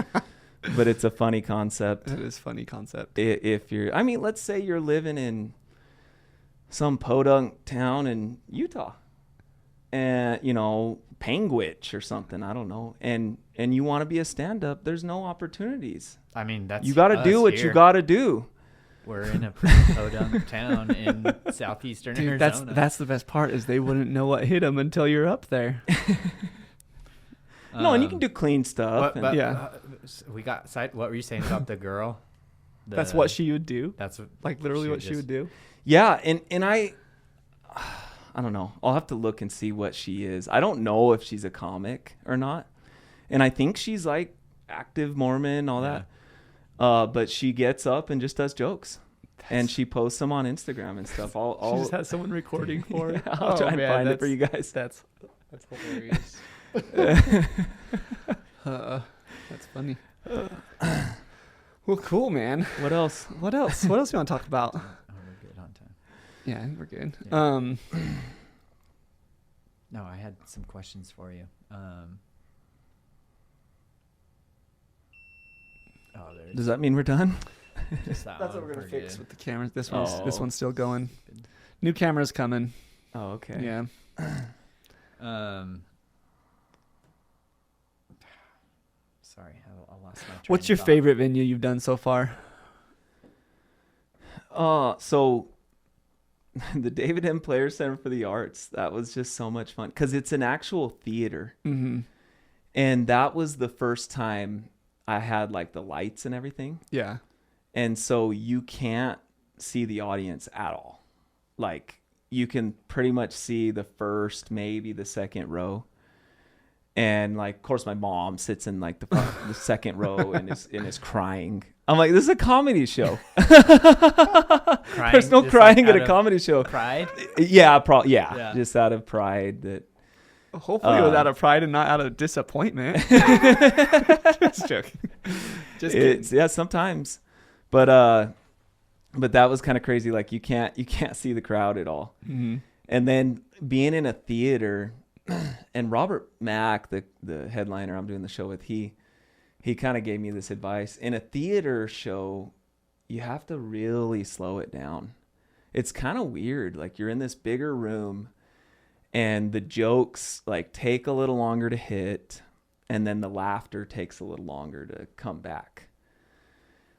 it's a funny concept. It is a funny concept. If let's say you're living in some podunk town in Utah, and Panguitch or something, I don't know, and you want to be a stand-up, there's no opportunities. I mean, that's you got to do what you got to do. We're in a pretty podunk town in southeastern Arizona. That's the best part is they wouldn't know what hit them until you're up there. No, and you can do clean stuff. We got side. What were you saying about the girl? That's what she would do. That's literally what she would do. Yeah, and I don't know. I'll have to look and see what she is. I don't know if she's a comic or not. And I think she's like active Mormon, all that. But she gets up and just does jokes. And she posts them on Instagram and stuff. She just has someone recording for her. I'll try and find it for you guys. That's hilarious. That's funny. Well, cool, man. What else? What else you want to talk about? Oh, we're good on time. Yeah, I think we're good. Yeah. No, I had some questions for you. Does that mean we're done? Just that That's one. what we're gonna We're fix good. with the cameras. This one's still going. New camera's coming. Oh, okay. Yeah. Sorry, I lost my train What's of your thought. favorite venue you've done so far? So the David M. Player Center for the Arts, that was just so much fun because it's an actual theater. Mm-hmm. And that was the first time I had like the lights and everything. Yeah. And so you can't see the audience at all. Like you can pretty much see the first, maybe the second row. And like, of course, my mom sits in like the second row and is crying. I'm like, this is a comedy show. There's no crying at a comedy show. Pride? Yeah, just out of pride. That hopefully it was out of pride and not out of disappointment. Just joking. Just kidding. Yeah, sometimes, but that was kind of crazy. Like you can't see the crowd at all. Mm-hmm. And then being in a theater. And Robert Mack, the headliner I'm doing the show with, he kind of gave me this advice. In a theater show, you have to really slow it down. It's kind of weird. Like you're in this bigger room and the jokes like take a little longer to hit, and then the laughter takes a little longer to come back.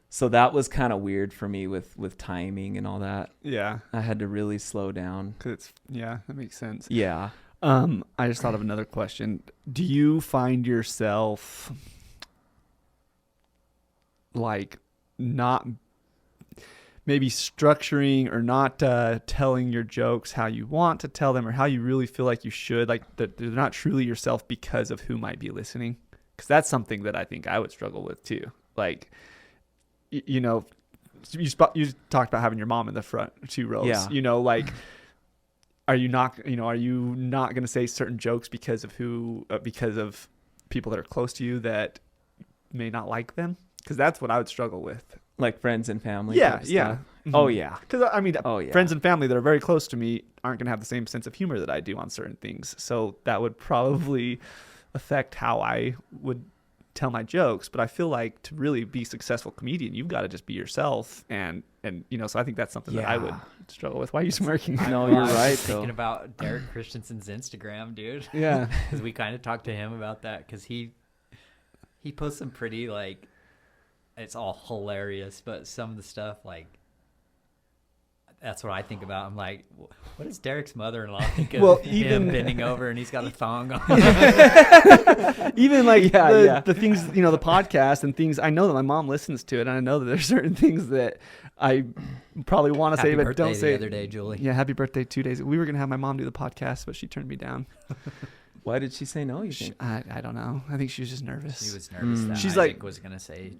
So that was kind of weird for me with timing and all that. Yeah. I had to really slow down. 'Cause that makes sense. Yeah. I just thought of another question. Do you find yourself like not maybe structuring or not telling your jokes how you want to tell them or how you really feel like you should, like that they're not truly yourself because of who might be listening? Because that's something that I think I would struggle with too. Like, you know, you talked about having your mom in the front 2 rows. Yeah. You know, like, are you not going to say certain jokes because of because of people that are close to you that may not like them? Because that's what I would struggle with. Like friends and family. Yeah, type yeah. stuff. Mhm. Oh yeah. Because I mean, friends and family that are very close to me aren't going to have the same sense of humor that I do on certain things. So that would probably affect how I would tell my jokes. But I feel like to really be a successful comedian, you've got to just be yourself. And you know, so I think that's something that I would struggle with. Why are you smirking? No, you're I right. was thinking Though. about Derek Christensen's Instagram, dude. Yeah. Because we kind of talked to him about that because he posts some pretty like, it's all hilarious, but some of the stuff like, that's what I think about. I'm like, what does Derek's mother-in-law think of him bending over and he's got a thong on? Even like the things, you know, the podcast and things. I know that my mom listens to it, and I know that there's certain things that I probably want to say, but don't say. The other day, Julie. Yeah, happy birthday 2 days. We were gonna have my mom do the podcast, but she turned me down. Why did she say no? You think? I don't know. I think she was just nervous. She was nervous that She's Isaac like, was gonna say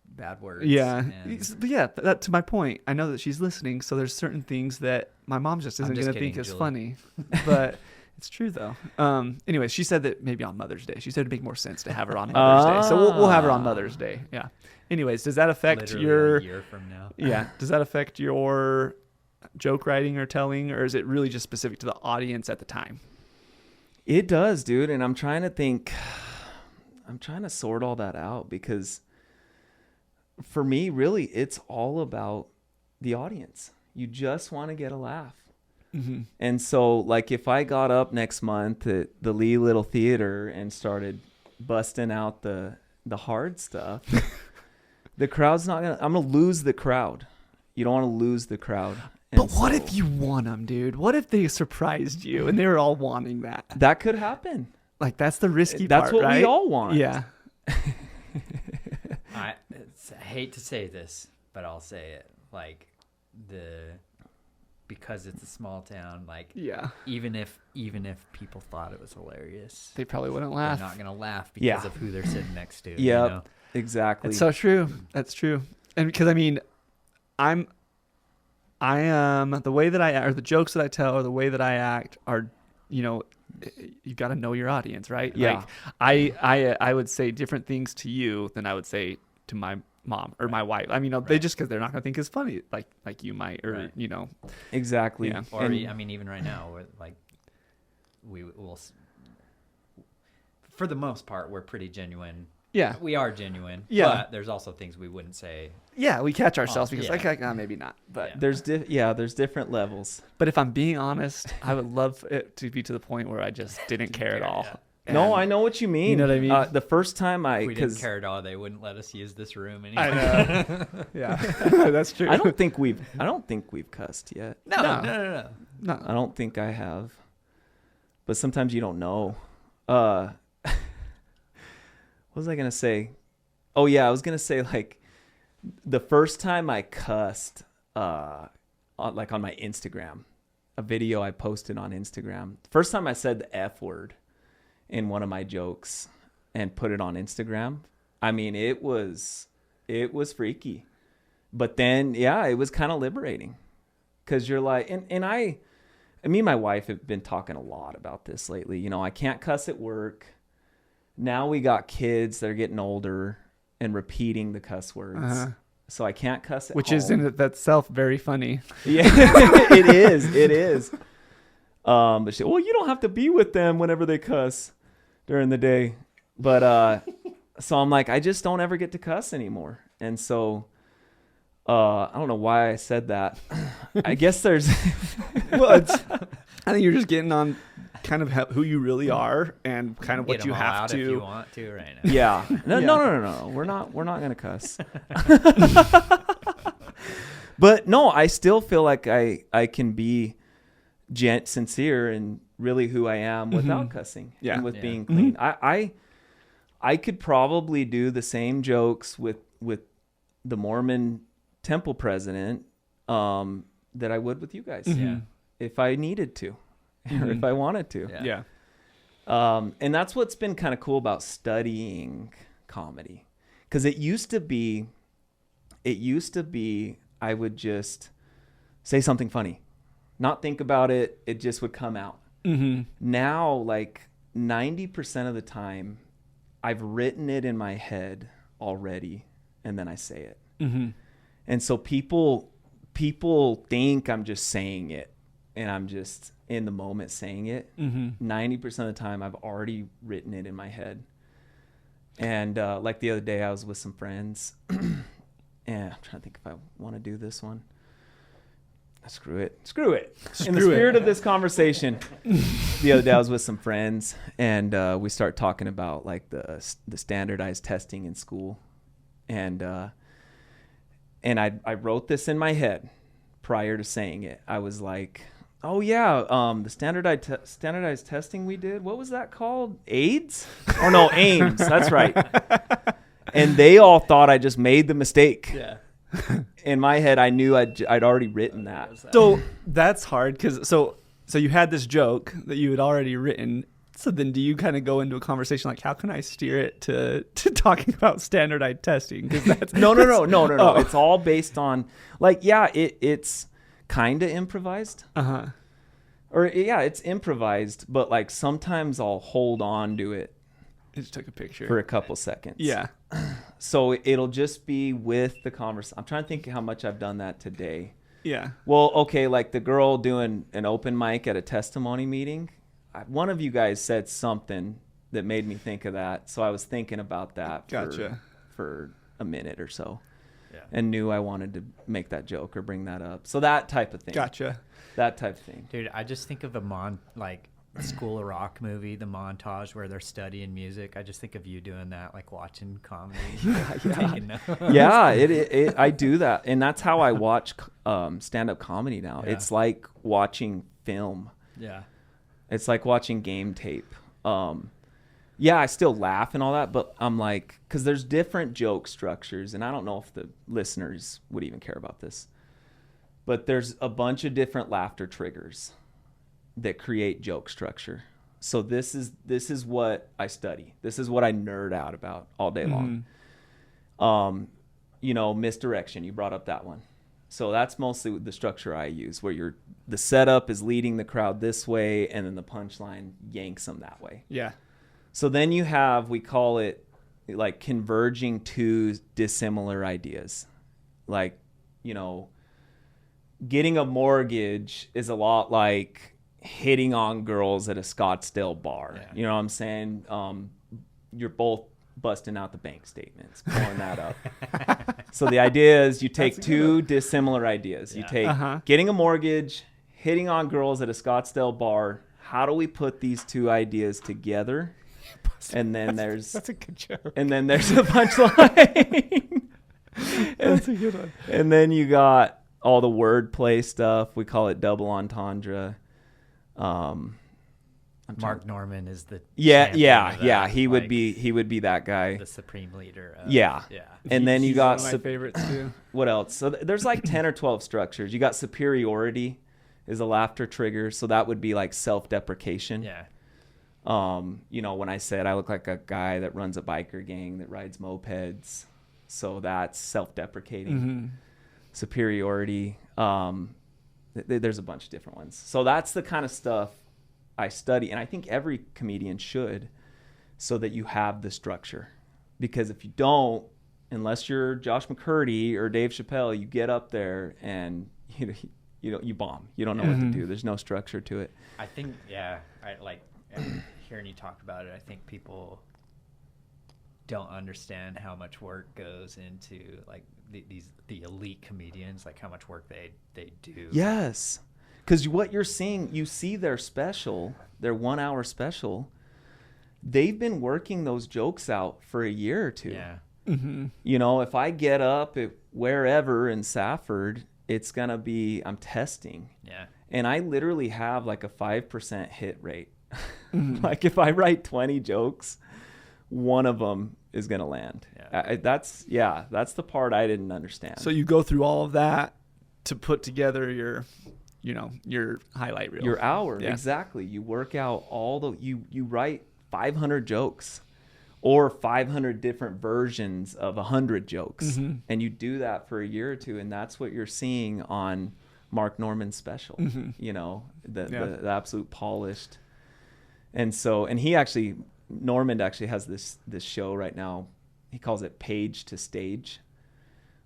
bad words. Yeah, and but yeah. That to my point. I know that she's listening, so there's certain things that my mom just isn't gonna think is Julie. funny, but. It's true though. Anyway, she said that maybe on Mother's Day. She said it'd make more sense to have her on Mother's Day. So we'll have her on Mother's Day. Yeah. Anyways, does that affect literally a year from now. Yeah. Does that affect your joke writing or telling, or is it really just specific to the audience at the time? It does, dude. And I'm trying to sort all that out because for me, really, it's all about the audience. You just want to get a laugh. Mm-hmm. And so, like, if I got up next month at the Lee Little Theater and started busting out the hard stuff, the crowd's not gonna. I'm gonna lose the crowd. You don't want to lose the crowd. But what if you won them, dude? What if they surprised you and they were all wanting that? That could happen. Like that's the risky That's part, what right? we all want. Yeah. I hate to say this, but I'll say it. Like because it's a small town, like Yeah. even if people thought it was hilarious, They probably wouldn't they're laugh. not gonna laugh because Yeah. of who they're sitting next to. Yep. You know? Exactly. That's so true. That's true. And because I mean, I am the way that or the jokes that I tell or the way that I act are, you know, you got to know your audience, right? Yeah. Like I would say different things to you than I would say to my mom or my wife. I mean, they just because they're not gonna think it's funny, like you might, or you know. Exactly. Yeah. Or I mean, even right now, like we will, for the most part, we're pretty genuine. Yeah. We are genuine. Yeah. But there's also things we wouldn't say. Yeah, we catch ourselves because yeah. like maybe not, but Yeah. There's different levels. but if I'm being honest, I would love it to be to the point where I just didn't care at all. Yeah. No, And- I know what you mean. You know what I mean? The first time If we didn't care at all, they wouldn't let us use this room anymore. I know. Yeah, that's true. I don't think we've cussed yet. No. No. I don't think I have. But sometimes you don't know. What was I gonna say? Oh yeah, I was gonna say like the first time I cussed, on my Instagram, a video I posted on Instagram. First time I said the F word in one of my jokes and put it on Instagram. I mean, it was freaky. But then, yeah, it was kind of liberating because you're like, and me and my wife have been talking a lot about this lately. You know, I can't cuss at work. Now we got kids that are getting older and repeating the cuss words. Uh-huh. So I can't cuss at Which home. is in itself very funny. Yeah, it is. But she, well, you don't have to be with them whenever they cuss during the day. But so I'm like, I just don't ever get to cuss anymore. And so I don't know why I said that. I guess there's Well, I think you're just getting on kind of who you really are and kind of what Get you 'em all have out to. if you want to right now. yeah. No, Yeah. no. We're not going to cuss. But no, I still feel like I can be sincere and really who I am without cussing Yeah. and with Yeah. being clean. I could probably do the same jokes with the Mormon temple president that I would with you guys Yeah. if I needed to or if I wanted to. Yeah. Yeah. And that's what's been kind of cool about studying comedy, because it used to be I would just say something funny, not think about it. It just would come out. Mm-hmm. Now, like 90% of the time, I've written it in my head already, and then I say it. Mm-hmm. And so people think I'm just saying it, and I'm just in the moment saying it. Mm-hmm. 90% of the time, I've already written it in my head. And like the other day, I was with some friends, and I'm trying to think if I want to do this one. Screw it. In the spirit of this conversation, the other day I was with some friends, and we start talking about like the standardized testing in school, and I wrote this in my head prior to saying it. I was like, oh yeah, the standardized testing we did. What was that called? AIDS? Or no, AIMS. That's right. And they all thought I just made the mistake. Yeah. In my head, I knew I'd already written that. So that's hard because so you had this joke that you had already written. So then do you kind of go into a conversation like, how can I steer it to talking about standardized testing? Because that's No. Oh. It's all based on like, yeah, it's kind of improvised. Uh-huh. Or yeah, it's improvised, but like sometimes I'll hold on to it I just took a picture. for a couple seconds. Yeah. So it'll just be with the conversation. I'm trying to think how much I've done that today. Yeah. Well, okay, like the girl doing an open mic at a testimony meeting. One of you guys said something that made me think of that. So I was thinking about that Gotcha. for a minute or so. Yeah. And knew I wanted to make that joke or bring that up. So that type of thing. Gotcha. That type of thing. Dude, I just think of the School of Rock movie, the montage where they're studying music. I just think of you doing that, like watching comedy. Taking notes. Yeah, I do that. And that's how I watch stand-up comedy now. Yeah. It's like watching film. Yeah. It's like watching game tape. Yeah, I still laugh and all that, but I'm like, because there's different joke structures, and I don't know if the listeners would even care about this, but there's a bunch of different laughter triggers that create joke structure. So this is what I study. This is what I nerd out about all day long. Misdirection. You brought up that one. So that's mostly the structure I use, where the setup is leading the crowd this way, and then the punchline yanks them that way. Yeah. So then you have, we call it like converging two dissimilar ideas. Like, getting a mortgage is a lot like hitting on girls at a Scottsdale bar. Yeah. You know what I'm saying? You're both busting out the bank statements, pulling that up. So the idea is you take two dissimilar ideas. You take getting a mortgage, hitting on girls at a Scottsdale bar. How do we put these two ideas together? And then that's a good joke. And then there's a punchline. That's a good one. And then you got all the wordplay stuff. We call it double entendre. Mark Norman is the Yeah. champion of that, He would be that guy. the supreme leader. Yeah. Yeah. And then you He's got one of my favorites too. what else? So there's like 10 or 12 structures. You got superiority is a laughter trigger. So that would be like self-deprecation. Yeah. When I said I look like a guy that runs a biker gang that rides mopeds. So that's self-deprecating. Mm-hmm. Superiority. There's a bunch of different ones. So that's the kind of stuff I study. And I think every comedian should, so that you have the structure. Because if you don't, unless you're Josh McCurdy or Dave Chappelle, you get up there and you bomb. You don't know what to do. There's no structure to it. I think, hearing you talk about it, I think people don't understand how much work goes into like the elite comedians, like how much work they do. Yes. Because what you're seeing, you see their special, their 1 hour special. They've been working those jokes out for a year or two. Yeah. You know, if I get up at wherever in Safford, it's going to be, I'm testing. Yeah. And I literally have like a 5% hit rate. Like if I write 20 jokes, one of them is going to land. Yeah. That's the part I didn't understand. So you go through all of that to put together your highlight reel. Your hour, Yeah. exactly. You work out you write 500 jokes or 500 different versions of 100 jokes. And you do that for a year or two, and that's what you're seeing on Mark Norman's special. You know, the absolute polished. And Norman actually has this show right now. He calls it Page to Stage,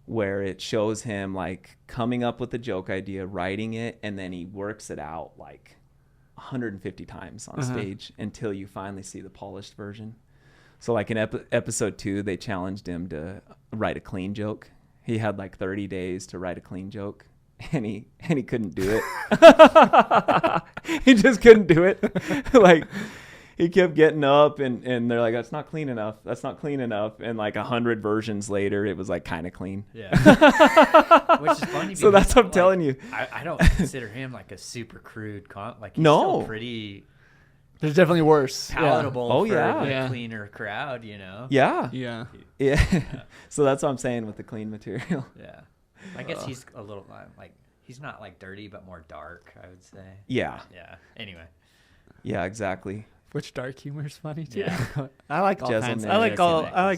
where it shows him like coming up with a joke idea, writing it, and then he works it out like 150 times on stage until you finally see the polished version. So like in episode 2, they challenged him to write a clean joke. He had like 30 days to write a clean joke, and he couldn't do it. He just couldn't do it. Like he kept getting up and they're like, that's not clean enough. That's not clean enough. And like 100 versions later, it was like kind of clean. Yeah. Which is funny. So that's what I'm like, telling you. I don't consider him like a super crude like he's No. still pretty There's definitely worse. palatable Oh, for yeah. the Yeah. cleaner crowd, you know? Yeah. Yeah. Yeah. So that's what I'm saying with the clean material. Yeah. I guess he's a little like he's not like dirty, but more dark, I would say. Yeah. Yeah. Anyway. Yeah, exactly. Which dark humor is funny too. Yeah. I like all Jezelnik. kinds. I like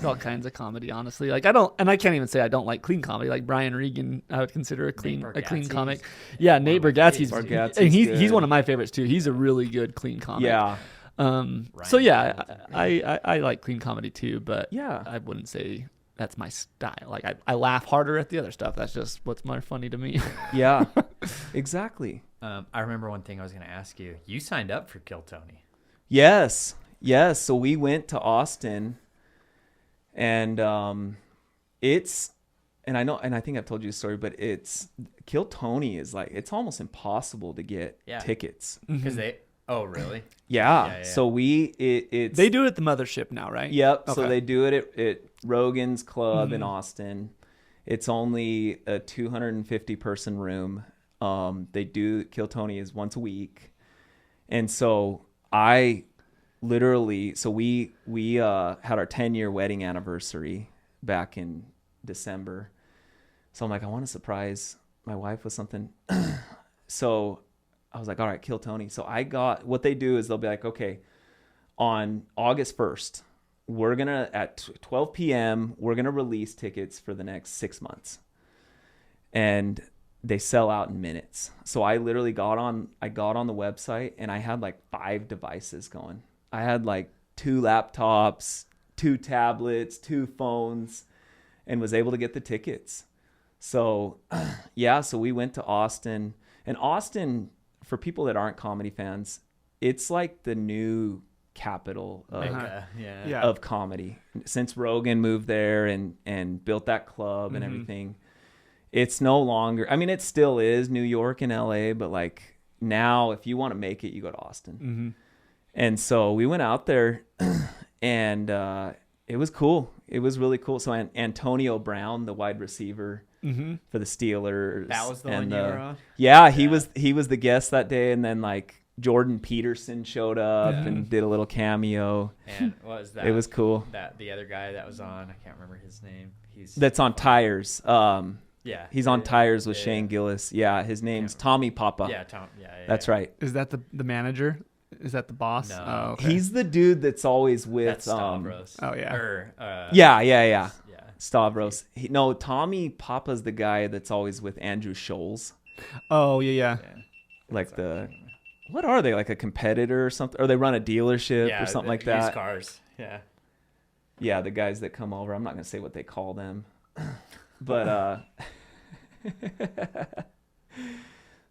all kinds of comedy. Honestly, like I can't even say I don't like clean comedy. Like Brian Regan, I would consider a clean Bargatze's comic. Yeah, Nate Bargatze's, Bargatze's and he's good. one of my favorites too. He's a really good clean comic. Yeah. So yeah, I like clean comedy too, but Yeah. I wouldn't say that's my style. Like I laugh harder at the other stuff. That's just what's more funny to me. Yeah. Exactly. I remember one thing I was going to ask you. You signed up for Kill Tony. Yes. So we went to Austin, and and I think I've told you the story, but Kill Tony is like, it's almost impossible to get tickets. Because oh, really? Yeah. Yeah. So it's They do it at the mothership now, right? Yep. So Okay. they do it at Rogan's Club in Austin. It's only a 250 person room. They do Kill Tony is once a week. And so we had our 10-year wedding anniversary back in December. So I'm like, I want to surprise my wife with something. So I was like, all right, Kill Tony. So what they do is they'll be like, okay, on August 1st, we're going to, at 12 p.m., we're going to release tickets for the next 6 months. And they sell out in minutes. So I literally got on the website, and I had like 5 devices going. I had like 2 laptops, 2 tablets, 2 phones, and was able to get the tickets. So so we went to Austin. And Austin, for people that aren't comedy fans, it's like the new capital of comedy. Since Rogan moved there and built that club and everything, it's no longer, I mean, it still is New York and LA, but like now if you want to make it, you go to Austin. And so we went out there and it was cool. It was really cool. So Antonio Brown, the wide receiver for the Steelers. That was the one you were on? Yeah, he was the guest that day. And then like Jordan Peterson showed up and did a little cameo. And what was that? It was cool. That the other guy that was on, I can't remember his name. That's on Tires. Yeah. He's on Tires with Shane Gillis. Yeah, his name's Tommy Papa. Yeah, Tom. Yeah. That's right. Is that the manager? Is that the boss? No. Oh, okay. He's the dude that's always with That's Stavros. Oh, yeah. Or, Yeah. Yeah. Stavros. Tommy Papa's the guy that's always with Andrew Scholes. Oh, yeah. Like what are they, like a competitor or something? Or they run a dealership or something like that? Used cars. Yeah. Yeah, the guys that come over. I'm not going to say what they call them. But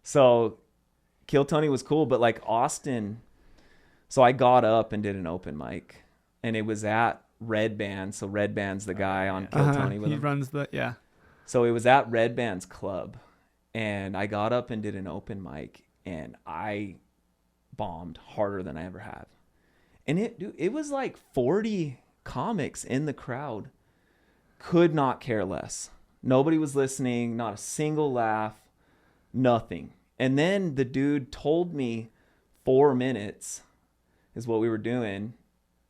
so Kill Tony was cool, but like Austin, so I got up and did an open mic, and it was at Red Band. So Red Band's the guy on Kill Tony with He him. runs So it was at Red Band's club, and I got up and did an open mic, and I bombed harder than I ever have. And it was like 40 comics in the crowd. Could not care less. Nobody was listening, not a single laugh, nothing. And then the dude told me 4 minutes is what we were doing.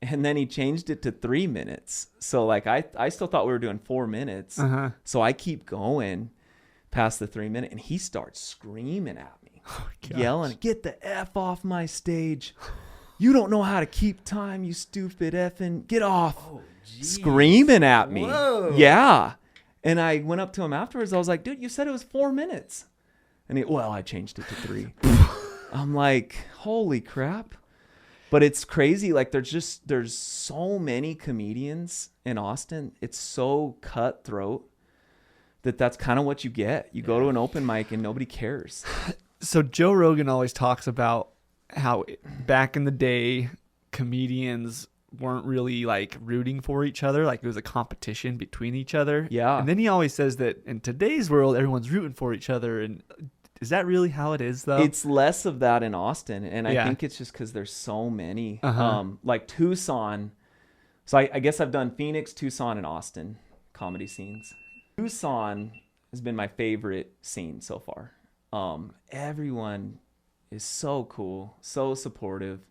And then he changed it to 3 minutes. So like I still thought we were doing 4 minutes. Uh-huh. So I keep going past the 3 minute, and he starts screaming at me, yelling, "Get the F off my stage. You don't know how to keep time, you stupid effing. Get off." Oh, geez. Screaming at me. Whoa. Yeah. And I went up to him afterwards. I was like, "Dude, you said it was 4 minutes." And I changed it to 3. I'm like, holy crap. But it's crazy. Like there's so many comedians in Austin. It's so cutthroat that's kind of what you get. You go to an open mic and nobody cares. So Joe Rogan always talks about how back in the day, comedians weren't really like rooting for each other. Like it was a competition between each other. Yeah. And then he always says that in today's world, everyone's rooting for each other. And is that really how it is though? It's less of that in Austin. And I Yeah. think it's just because there's so many. Uh-huh. Like Tucson. So I guess I've done Phoenix, Tucson, and Austin comedy scenes. Tucson has been my favorite scene so far. Everyone is so cool, so supportive.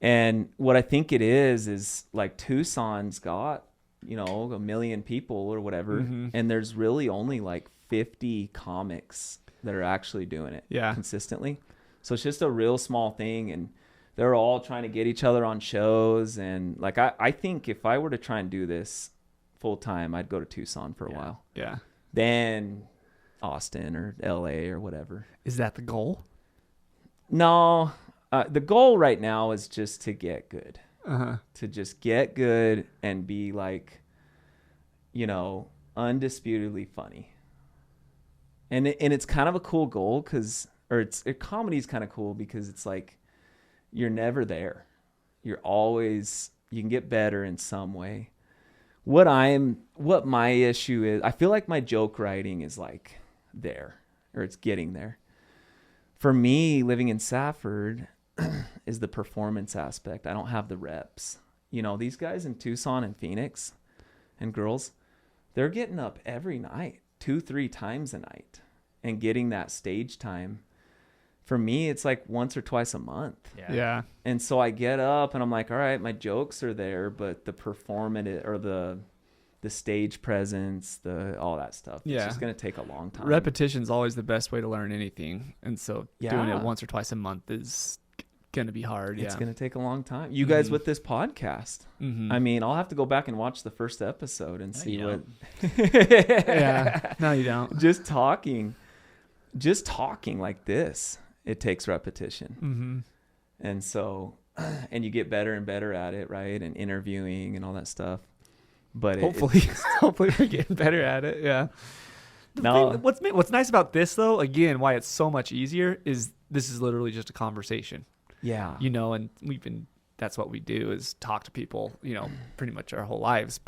And what I think it is like Tucson's got, 1 million people or whatever. Mm-hmm. And there's really only like 50 comics that are actually doing it Yeah. consistently. So it's just a real small thing. And they're all trying to get each other on shows. And like, I think if I were to try and do this full time, I'd go to Tucson for a while. Yeah. Then Austin or LA or whatever. Is that the goal? No, the goal right now is just to get good. Uh-huh. To just get good and be like, undisputedly funny. And it's kind of a cool goal comedy is kind of cool because it's like you're never there. You can get better in some way. What my issue is, I feel like my joke writing is like there, or it's getting there. For me, living in Safford is the performance aspect. I don't have the reps. These guys in Tucson and Phoenix and girls, they're getting up every night, 2-3 times a night and getting that stage time. For me, it's like once or twice a month. Yeah. And so I get up and I'm like, all right, my jokes are there, but the performative or the stage presence, all that stuff, it's just going to take a long time. Repetition's always the best way to learn anything. And so doing Yeah. it once or twice a month is going to be hard. It's Yeah. going to take a long time. You guys with this podcast. Mm-hmm. I mean, I'll have to go back and watch the first episode and see you what. Yeah. No, you don't. Just talking like this, it takes repetition. Mm-hmm. And so, and you get better and better at it, right? And interviewing and all that stuff. But Hopefully we're getting better at it. Yeah. What's nice about this though, again, why it's so much easier is this is literally just a conversation. yeah. And that's what we do is talk to people, pretty much our whole lives.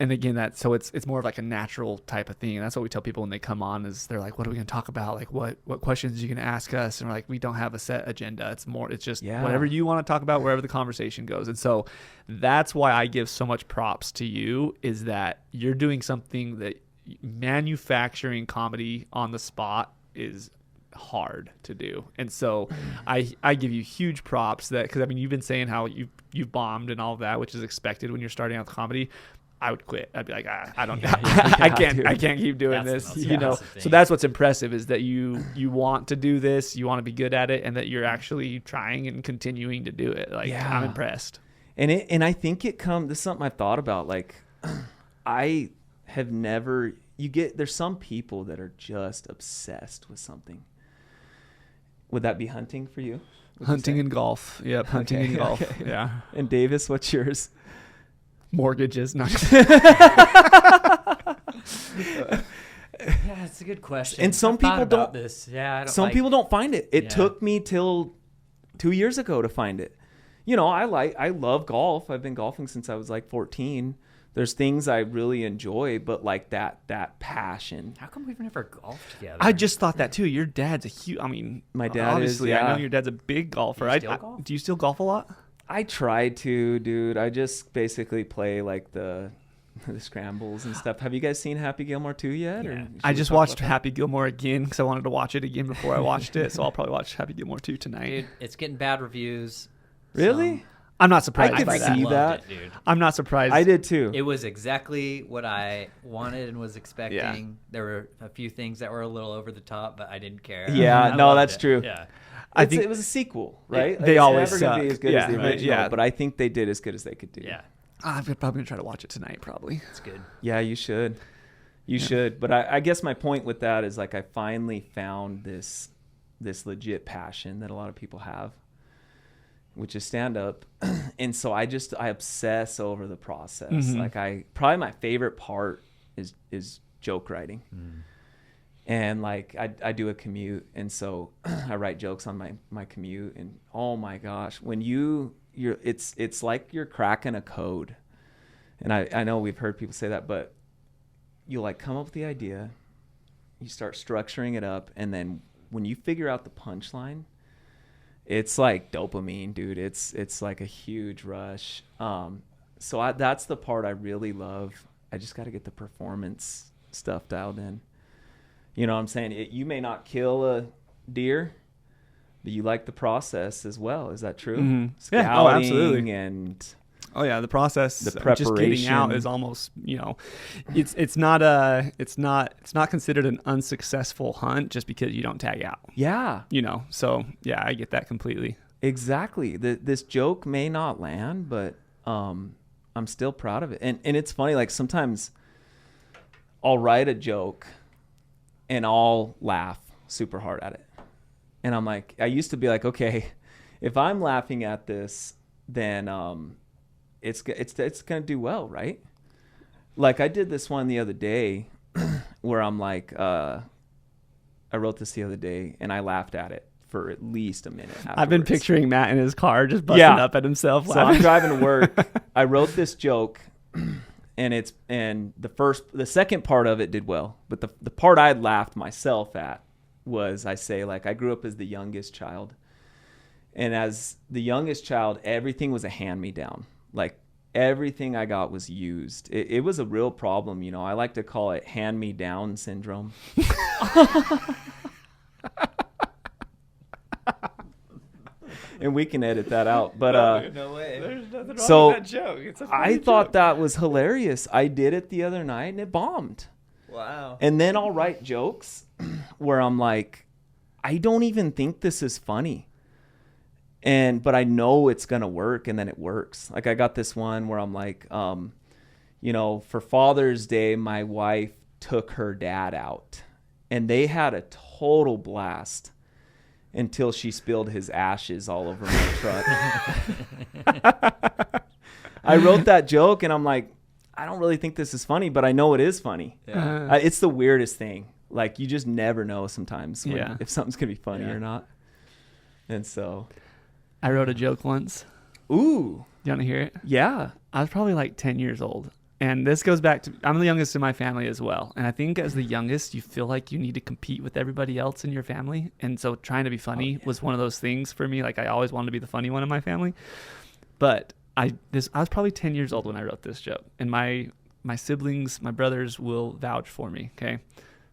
And again, so it's more of like a natural type of thing. And that's what we tell people when they come on is they're like, what are we going to talk about? Like what questions are you going to ask us? And we're like, we don't have a set agenda. It's just whatever you want to talk about, wherever the conversation goes. And so that's why I give so much props to you is that you're doing something that manufacturing comedy on the spot is hard to do. And so I give you huge props because you've been saying how you've bombed and all of that, which is expected when you're starting out with comedy. I would quit. I'd be like, I don't know. I can't keep doing this, So that's what's impressive is that you want to do this, you want to be good at it, and that you're actually trying and continuing to do it. I'm impressed. And I think this is something I've thought about. Like, I have never, there's some people that are just obsessed with something. Would that be hunting for you? Hunting and golf. Yep. Hunting and golf. Okay. Yeah. And Davis, what's yours? Mortgages. Not Yeah, it's a good question. And some I've thought people about don't. this. Yeah, I don't Some people don't find it. It Yeah. took me till 2 years ago to find it. I love golf. I've been golfing since I was like 14. There's things I really enjoy, but like that passion. How come we've never golfed together? I just thought that too. Your dad's a huge. I mean, My dad obviously, is, I know yeah. your dad's a big golfer. Do you still golf? Do you still golf a lot? I tried to, dude. I just basically play like the scrambles and stuff. Have you guys seen Happy Gilmore 2 yet? Yeah. Or should I we just talk watched about that? Happy Gilmore again because I wanted to watch it again before I watched it. So I'll probably watch Happy Gilmore 2 tonight. Dude, it's getting bad reviews. Really? I'm not surprised I could by that. see that. It, dude. I'm not surprised. I did too. It was exactly what I wanted and was expecting. Yeah. There were a few things that were a little over the top, but I didn't care. Yeah, I no, loved that's it. true. Yeah. I think it was a sequel, right? They it's always never gonna be suck. as good Yeah, as the right, original, yeah. but I think they did as good as they could do. Yeah. I'm probably gonna try to watch it tonight. Probably. It's good. Yeah, you should. You should. But I guess my point with that is like I finally found this legit passion that a lot of people have, which is stand up. And so I obsess over the process. Mhm. Like probably my favorite part is joke writing. And like I do a commute, and so I write jokes on my commute, and oh my gosh, when it's like you're cracking a code. And I know we've heard people say that, but you like come up with the idea, you start structuring it up, and then when you figure out the punchline, it's like dopamine, dude. It's like a huge rush. So that's the part I really love. I just got to get the performance stuff dialed in. You know what I'm saying? You may not kill a deer, but you like the process as well. Is that true? Mhm. Scouting Yeah. Oh, absolutely. And Oh yeah, the process, The of just getting out preparation. is almost, it's not considered an unsuccessful hunt just because you don't tag out. yeah, So yeah, I get that completely. exactly. This joke may not land, but I'm still proud of it. And it's funny, like sometimes I'll write a joke and I'll laugh super hard at it. And I'm like, I used to be like, okay, if I'm laughing at this, then it's going to do well, right? Like I did this one the other day where I'm like, I wrote this the other day and I laughed at it for at least a minute afterwards. I've been picturing Matt in his car just busting Yeah. up at himself. So I'm laughing. driving to work. I wrote this joke, and the second part of it did well, but the part I laughed myself at was I say like I grew up as the youngest child, and as the youngest child, everything was a hand-me-down. Like everything I got was used. It was a real problem, I like to call it hand-me-down syndrome. And we can edit that out, but No way. There's nothing wrong So, with that joke. It's a funny I thought joke. that was hilarious. I did it the other night and it bombed. Wow. And then I'll write jokes where I'm like, I don't even think this is funny. But I know it's going to work, and then it works. Like I got this one where I'm like, for Father's Day, my wife took her dad out and they had a total blast until she spilled his ashes all over my truck. I wrote that joke and I'm like, I don't really think this is funny, but I know it is funny. Yeah. It's the weirdest thing. Like you just never know sometimes Yeah. if something's going to be funny Yeah. or not. And so, I wrote a joke once. ooh, You want to hear it? yeah. I was probably like 10 years old. And this goes back to, I'm the youngest in my family as well. And I think as the youngest, you feel like you need to compete with everybody else in your family. And so trying to be funny was one of those things for me. Like I always wanted to be the funny one in my family. But I was probably 10 years old when I wrote this joke. And my siblings, my brothers will vouch for me. Okay.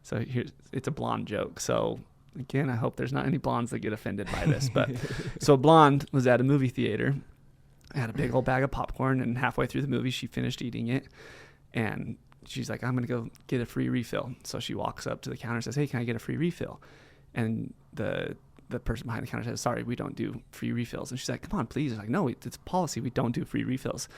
So it's a blonde joke. So again, I hope there's not any blondes that get offended by this. But so a blonde was at a movie theater. I had a big old bag of popcorn, and halfway through the movie, she finished eating it, and she's like, I'm going to go get a free refill. So she walks up to the counter and says, hey, can I get a free refill? And the person behind the counter says, sorry, we don't do free refills. And she's like, come on, please. I'm like, no, it's policy. We don't do free refills.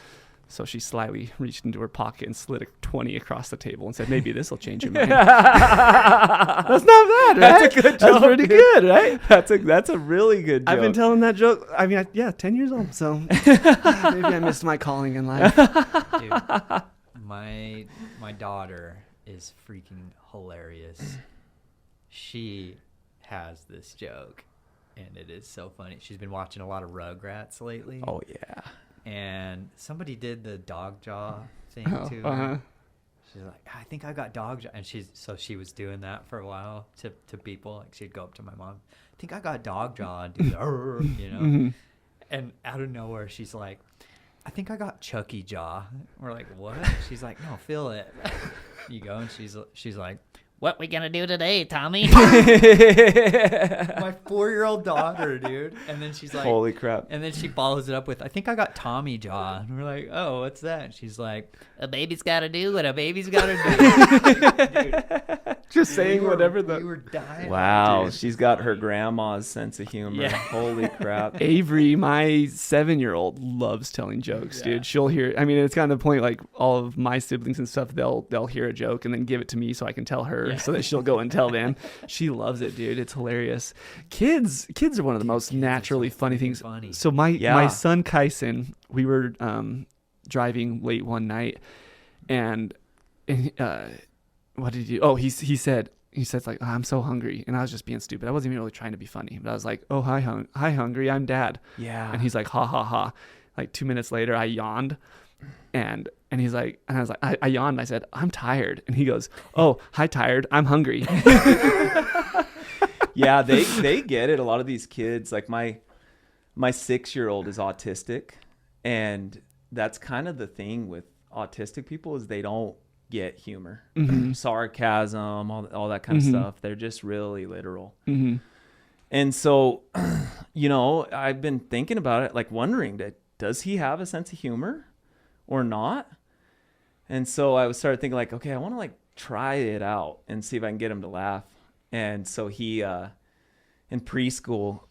So she slyly reached into her pocket and slid a 20 across the table and said, maybe this will change your mind. That's not bad, right? That's a good joke. That's pretty dude. good, right? That's a really good joke. I've been telling that joke. I mean, 10 years old. So maybe I missed my calling in life. Dude, my daughter is freaking hilarious. She has this joke, and it is so funny. She's been watching a lot of Rugrats lately. Oh yeah. and somebody did the dog jaw thing to her. She's like, I think I got dog jaw, and she was doing that for a while to people. Like she'd go up to my mom, I think I got dog jaw, and do the, you know. And out of nowhere, she's like, I think I got Chucky jaw. We're like, what? She's like, no, feel it. You go, and she's like, what we gonna do today, Tommy? My 4-year-old daughter, dude. And then she's like, holy crap. And then she follows it up with, I think I got Tommy jaw. And we're like, oh, what's that? And she's like, a baby's gotta do what a baby's gotta do. Dude, Just saying whatever we were dying. Wow, Dude, she's got her grandma's sense of humor. Yeah. Holy crap. Avery, my 7-year-old, loves telling jokes, dude. She'll hear. I mean, it's kind of the point. Like all of my siblings and stuff, they'll hear a joke and then give it to me so I can tell her, so that she'll go and tell them. She loves it, dude. It's hilarious. Kids are one of the most naturally funny things. funny. So my son Kyson, we were driving late one night, and what did he do? Oh, he said like, oh, I'm so hungry, and I was just being stupid. I wasn't even really trying to be funny, but I was like, oh, hi hungry, I'm Dad. Yeah. And he's like, ha ha ha. Like 2 minutes later, I yawned, and he's like, and I was like, I yawned, and I said, I'm tired, and he goes, oh, hi tired, I'm hungry. Yeah, they get it. A lot of these kids, like my 6-year-old is autistic, and that's kind of the thing with autistic people is they don't get humor, sarcasm, all that kind of stuff. They're just really literal. And so, you know, I've been thinking about it, like wondering, does he have a sense of humor or not? And so I started thinking like, okay, I want to like try it out and see if I can get him to laugh. And so he, in preschool,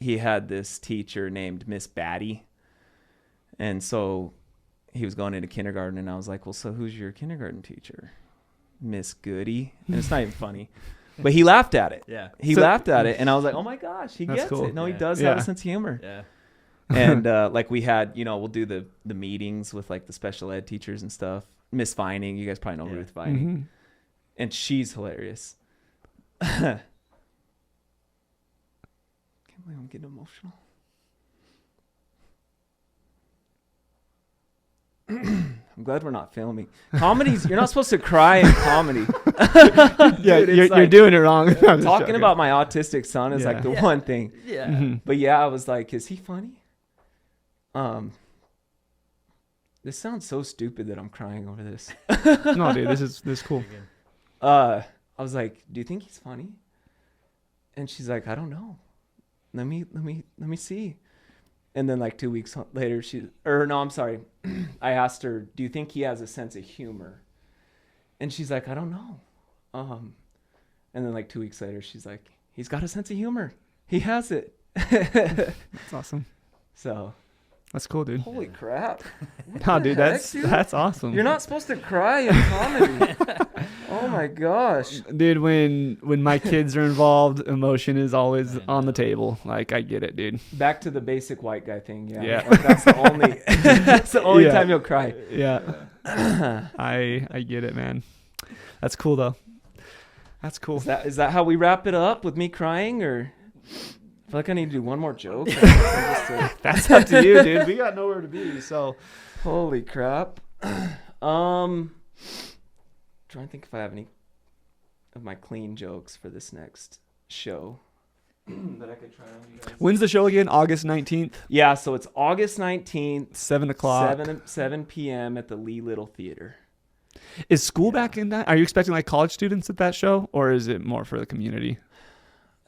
he had this teacher named Miss Batty. And so he was going into kindergarten, and I was like, well, so who's your kindergarten teacher? Miss Goody. And it's not even funny. But he laughed at it. Yeah. He laughed at it, and I was like, oh my gosh, he gets cool. it. No, he Yeah. does have a sense of humor. Yeah. And like we had, you know, we'll do the meetings with like the special ed teachers and stuff. Miss Vining, you guys probably know Ruth Vining. And she's hilarious. Can't believe I'm getting emotional. I'm glad we're not filming. Comedies, you're not supposed to cry in comedy. Yeah, Dude, you're like, doing it wrong. I'm just talking joking. about my autistic son is like the one thing. Yeah. But yeah, I was like, is he funny? This sounds so stupid that I'm crying over this. No, dude, this is cool. I was like, do you think he's funny? And she's like, I don't know. Let me see. And then like 2 weeks later, I asked her, do you think he has a sense of humor? And she's like, I don't know. And then like 2 weeks later, she's like, he's got a sense of humor. He has it. That's awesome. So That's cool, dude. holy crap. No, dude, heck, that's dude? that's awesome. You're not supposed to cry in comedy. Oh my gosh. Dude, when my kids are involved, emotion is always on the table. Like, I get it, dude. Back to the basic white guy thing. Yeah. Yeah. Like, that's the only Yeah. time you'll cry. Yeah. I get it, man. That's cool though. That's cool. Is that how we wrap it up with me crying, or I feel like I need to do one more joke? That's up to you, dude. We got nowhere to be, so Holy crap. Trying to think if I have any of my clean jokes for this next show that I could try on you guys. when's the show again? August 19th, Yeah, so it's August 19th, 7 o'clock. 7 p.m. at the Lee Little Theater. Is school back in that? Are you expecting like college students at that show, or is it more for the community?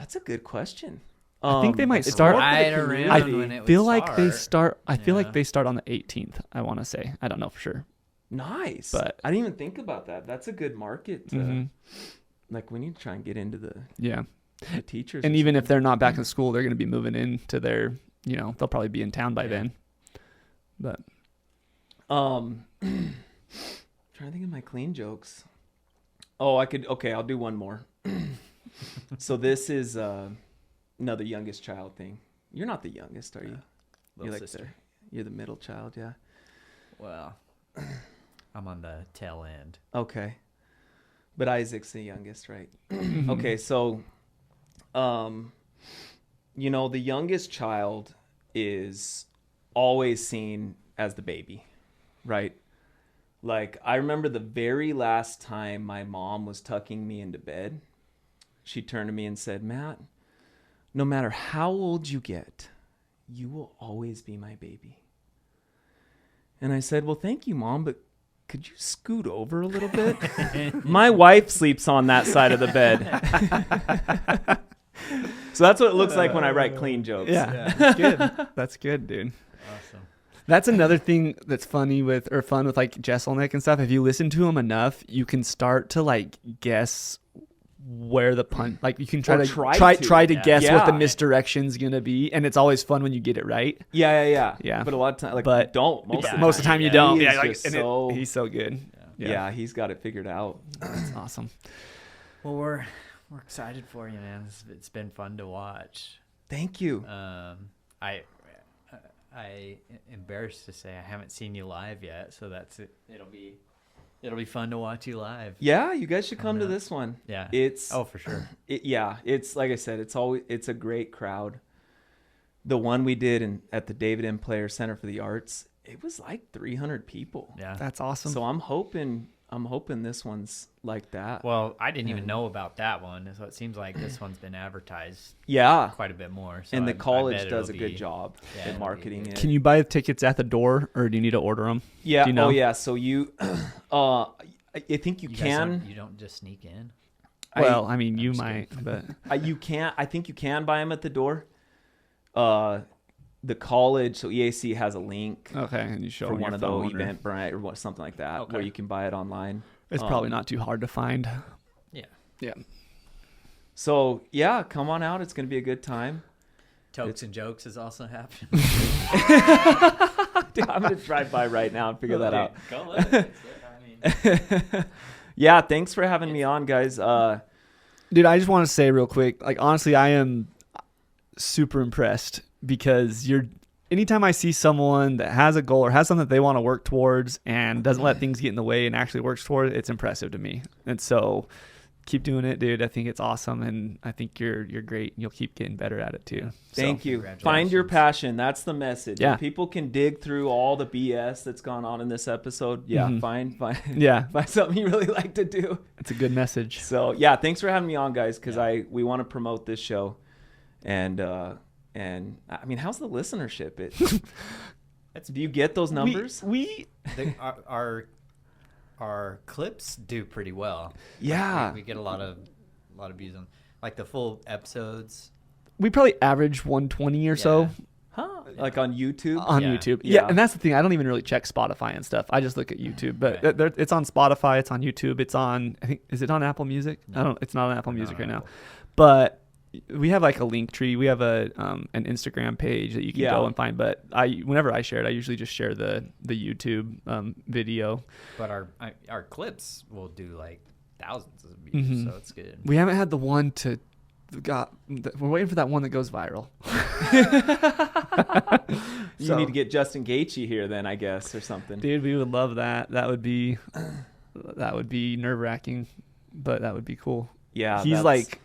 That's a good question. I think they might it's start- more for the Right around community. when it would Feel like they start. start. I feel Yeah. like they start on the 18th. I want to say. I don't know for sure. Nice. But- I didn't even think about that. That's a good market. Mhm. Like, we need to try and get into Yeah. the teachers. And or even if something. they're not back in school, they're going to be moving into their. They'll probably be in town by then. But trying to think of my clean jokes. Oh, I'll do one more. So this is another youngest child thing. You're not the youngest, are you? Little You're sister. You're the middle child, yeah. Well, I'm on the tail end. Okay. But Isaac's the youngest, right? Okay, so the youngest child is always seen as the baby, right? Like, I remember the very last time my mom was tucking me into bed, she turned to me and said, Matt, no matter how old you get, you will always be my baby. And I said, well, thank you, Mom, but could you scoot over a little bit? My wife sleeps on that side of the bed. So that's what it looks like when I write clean jokes. Yeah. That's good. That's good, dude. Awesome. That's another thing that's fun with like Jesselnick and stuff. If you listen to him enough, you can start to like guess where the pun, like you can try to guess what the misdirection's gonna be, and it's always fun when you get it right. Yeah. But a lot of times, like, you don't. Most of the time, you don't. Yeah, like, he's so good. Yeah, he's got it figured out. That's awesome. Well, we're excited for you, man. It's been fun to watch. Thank you. I embarrassed to say I haven't seen you live yet, so that's it. It'll be fun to watch you live. Yeah, you guys should come to this one. Yeah, it's for sure. It's like I said, it's a great crowd. The one we did at the David M. Player Center for the Arts, it was like 300 people. Yeah, that's awesome. So I'm hoping this one's like that. Well, I didn't even know about that one, so it seems like this one's been advertised. Yeah, quite a bit more. So and the college does a good job at marketing it. Can you buy tickets at the door, or do you need to order them? Yeah. Do you know? Oh, yeah. So I think you can. You don't just sneak in. Well, I mean, you might, but you can't. I think you can buy them at the door. The college, so EAC has a link. Okay, and you show for one of the Eventbrite or something like that, where you can buy it online. It's probably not too hard to find. Yeah. So yeah, come on out. It's gonna be a good time. Tokes and Jokes is also happening. Dude, I'm gonna drive by right now and figure that out. Go look. Yeah, thanks for having me on, guys. Dude, I just want to say real quick, like, honestly, I am super impressed, because anytime I see someone that has a goal or has something that they want to work towards and doesn't let things get in the way and actually works toward it, it's impressive to me. And so keep doing it, dude. I think it's awesome, and I think you're great. You'll keep getting better at it too. Thank you. Find your passion. That's the message. Yeah. If people can dig through all the BS that's gone on in this episode, find something you really like to do. It's a good message. So yeah, thanks for having me on, guys, because we want to promote this show. And I mean, how's the listenership? Do you get those numbers? Our clips do pretty well. Yeah, we get a lot of views on, like, the full episodes. We probably average 120 or so. Huh? Like on YouTube? On YouTube. Yeah, and that's the thing. I don't even really check Spotify and stuff. I just look at YouTube. But it's on Spotify. It's on YouTube. It's on, I think, is it on Apple Music? No. It's not on Apple Music right now. But we have like a link tree. We have an Instagram page that you can go and find. But whenever I share it, I usually just share the YouTube video. But our clips will do like thousands of views, so it's good. We haven't had the one we're waiting for that one that goes viral. You need to get Justin Gaethje here then, I guess, or something. Dude, we would love that. That would be nerve-wracking, but that would be cool. Yeah, he's like,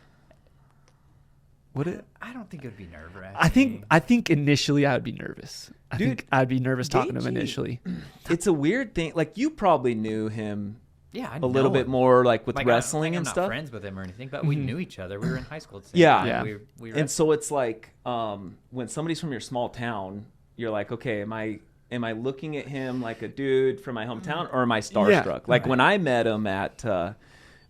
I don't think it would be nerve-wracking. I think initially I would be nervous. I think I'd be nervous talking to him initially. It's a weird thing. Like, you probably knew him. Yeah, I a little bit more, like, with wrestling and I'm stuff. not friends with him or anything, but we knew each other. We were in high school at the same time. We and so it's like, when somebody's from your small town, you're like, okay, am I looking at him like a dude from my hometown, or am I starstruck? Yeah. Like, when I met him at,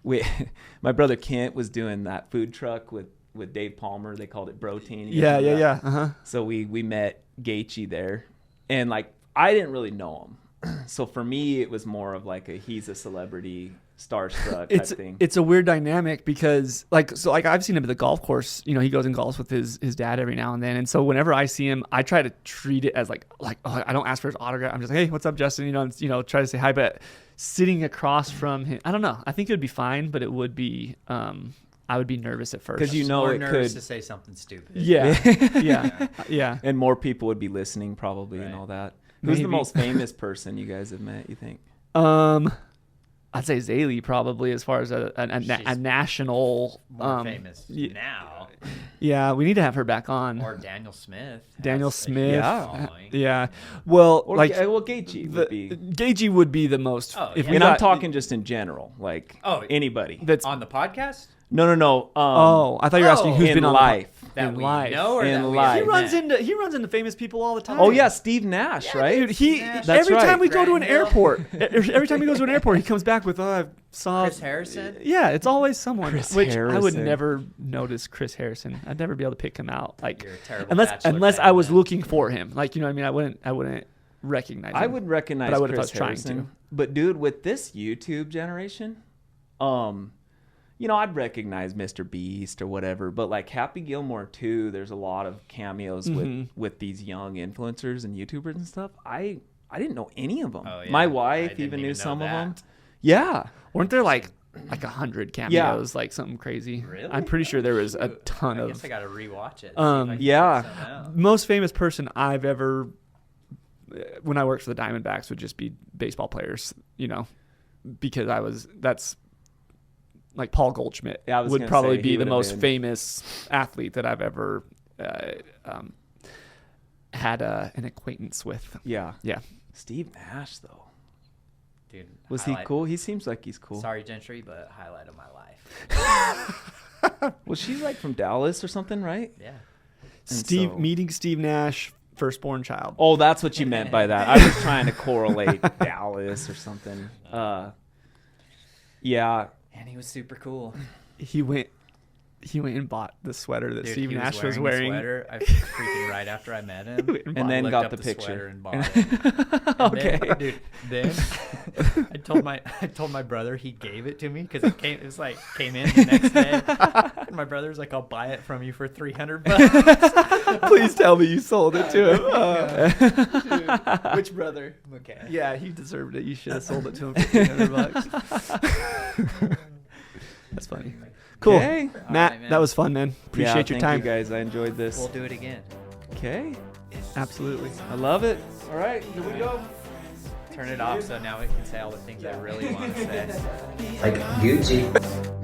my brother Kent was doing that food truck with Dave Palmer. They called it Protein. Yeah. Uh-huh. So we met Gaethje there, and like, I didn't really know him. So for me, it was more of like he's a celebrity, starstruck type thing. It's a weird dynamic because like I've seen him at the golf course. You know, he goes and golfs with his dad every now and then. And so whenever I see him, I try to treat it as like I don't ask for his autograph. I'm just like, hey, what's up, Justin? You know, try to say hi. But sitting across from him, I don't know. I think it would be fine, but it would be. I would be nervous at first because it nervous could to say something stupid. Yeah. And more people would be listening probably and all that. Who's the most famous person you guys have met, you think? I'd say Zaylee probably, as far as a national more famous now. Yeah, we need to have her back on. Or Daniel Smith. Daniel has a Smith. huge Yeah. following. Yeah. Well, Or like Gagey would be. Gagey would be the most. Oh, if yeah. we And I'm got- talking just in general, like Oh, anybody. That's. On the podcast? No. Oh, I thought you were asking Oh. who's in been on life. That in we life. know or In that we life. He have runs met? into famous people all the time. Oh yeah, Steve Nash, right? Dude, he That's every right. time we go to an Granville. airport, every time he goes to an airport, he comes back with I saw Chris Harrison? Yeah, it's always someone. Chris which I would Harrison. never notice Chris Harrison. I'd never be able to pick him out. Like You're a terrible unless Bachelor fan, I was then. looking for him. Like, you know what I mean? I wouldn't recognize him. I would recognize But I would if I Chris was trying Harrison. to. But dude, with this YouTube generation, I'd recognize Mr. Beast or whatever. But like Happy Gilmore too, there's a lot of cameos with these young influencers and YouTubers and stuff. I didn't know any of them. Oh, yeah. My I wife didn't even knew even know some of them. that. Yeah. Weren't there like 100 cameos, like something crazy? Really? I'm pretty sure there was a Ooh, ton I of. guess I gotta rewatch it. yeah. Most famous person I've ever, when I worked for the Diamondbacks, would just be baseball players, because that's like Paul Goldschmidt Yeah, I was would gonna probably say be he the would've most been. famous athlete that I've ever had an acquaintance with. Yeah. Yeah. Steve Nash though. Dude, Was he cool? He seems like he's cool. Sorry, Gentry, but highlight of my life. Was she like from Dallas or something, right? Yeah. so- Meeting Steve Nash, firstborn child. Oh, that's what you meant by that. I was trying to correlate Dallas or something. Yeah. And he was super cool. He went and bought the sweater that Dude, Steve he Nash was was wearing. the sweater. I freaking right after I met him. And And then looked got up the picture. sweater and bought it. And Okay. Then I told my brother he gave it to me because it came in the next day. And my brother's like, I'll buy it from you for $300. Please tell me you sold it to him. Which brother? Okay. Yeah, he deserved it. You should have sold it to him for $300. That's funny. Cool. Okay. Matt, Alright, man. that was fun, man. Appreciate your thank time. you guys. I enjoyed this. We'll do it again. Okay. Absolutely. I love it. All right, here we go. Turn it off so now it can say all the things I really want to say. Like Gucci.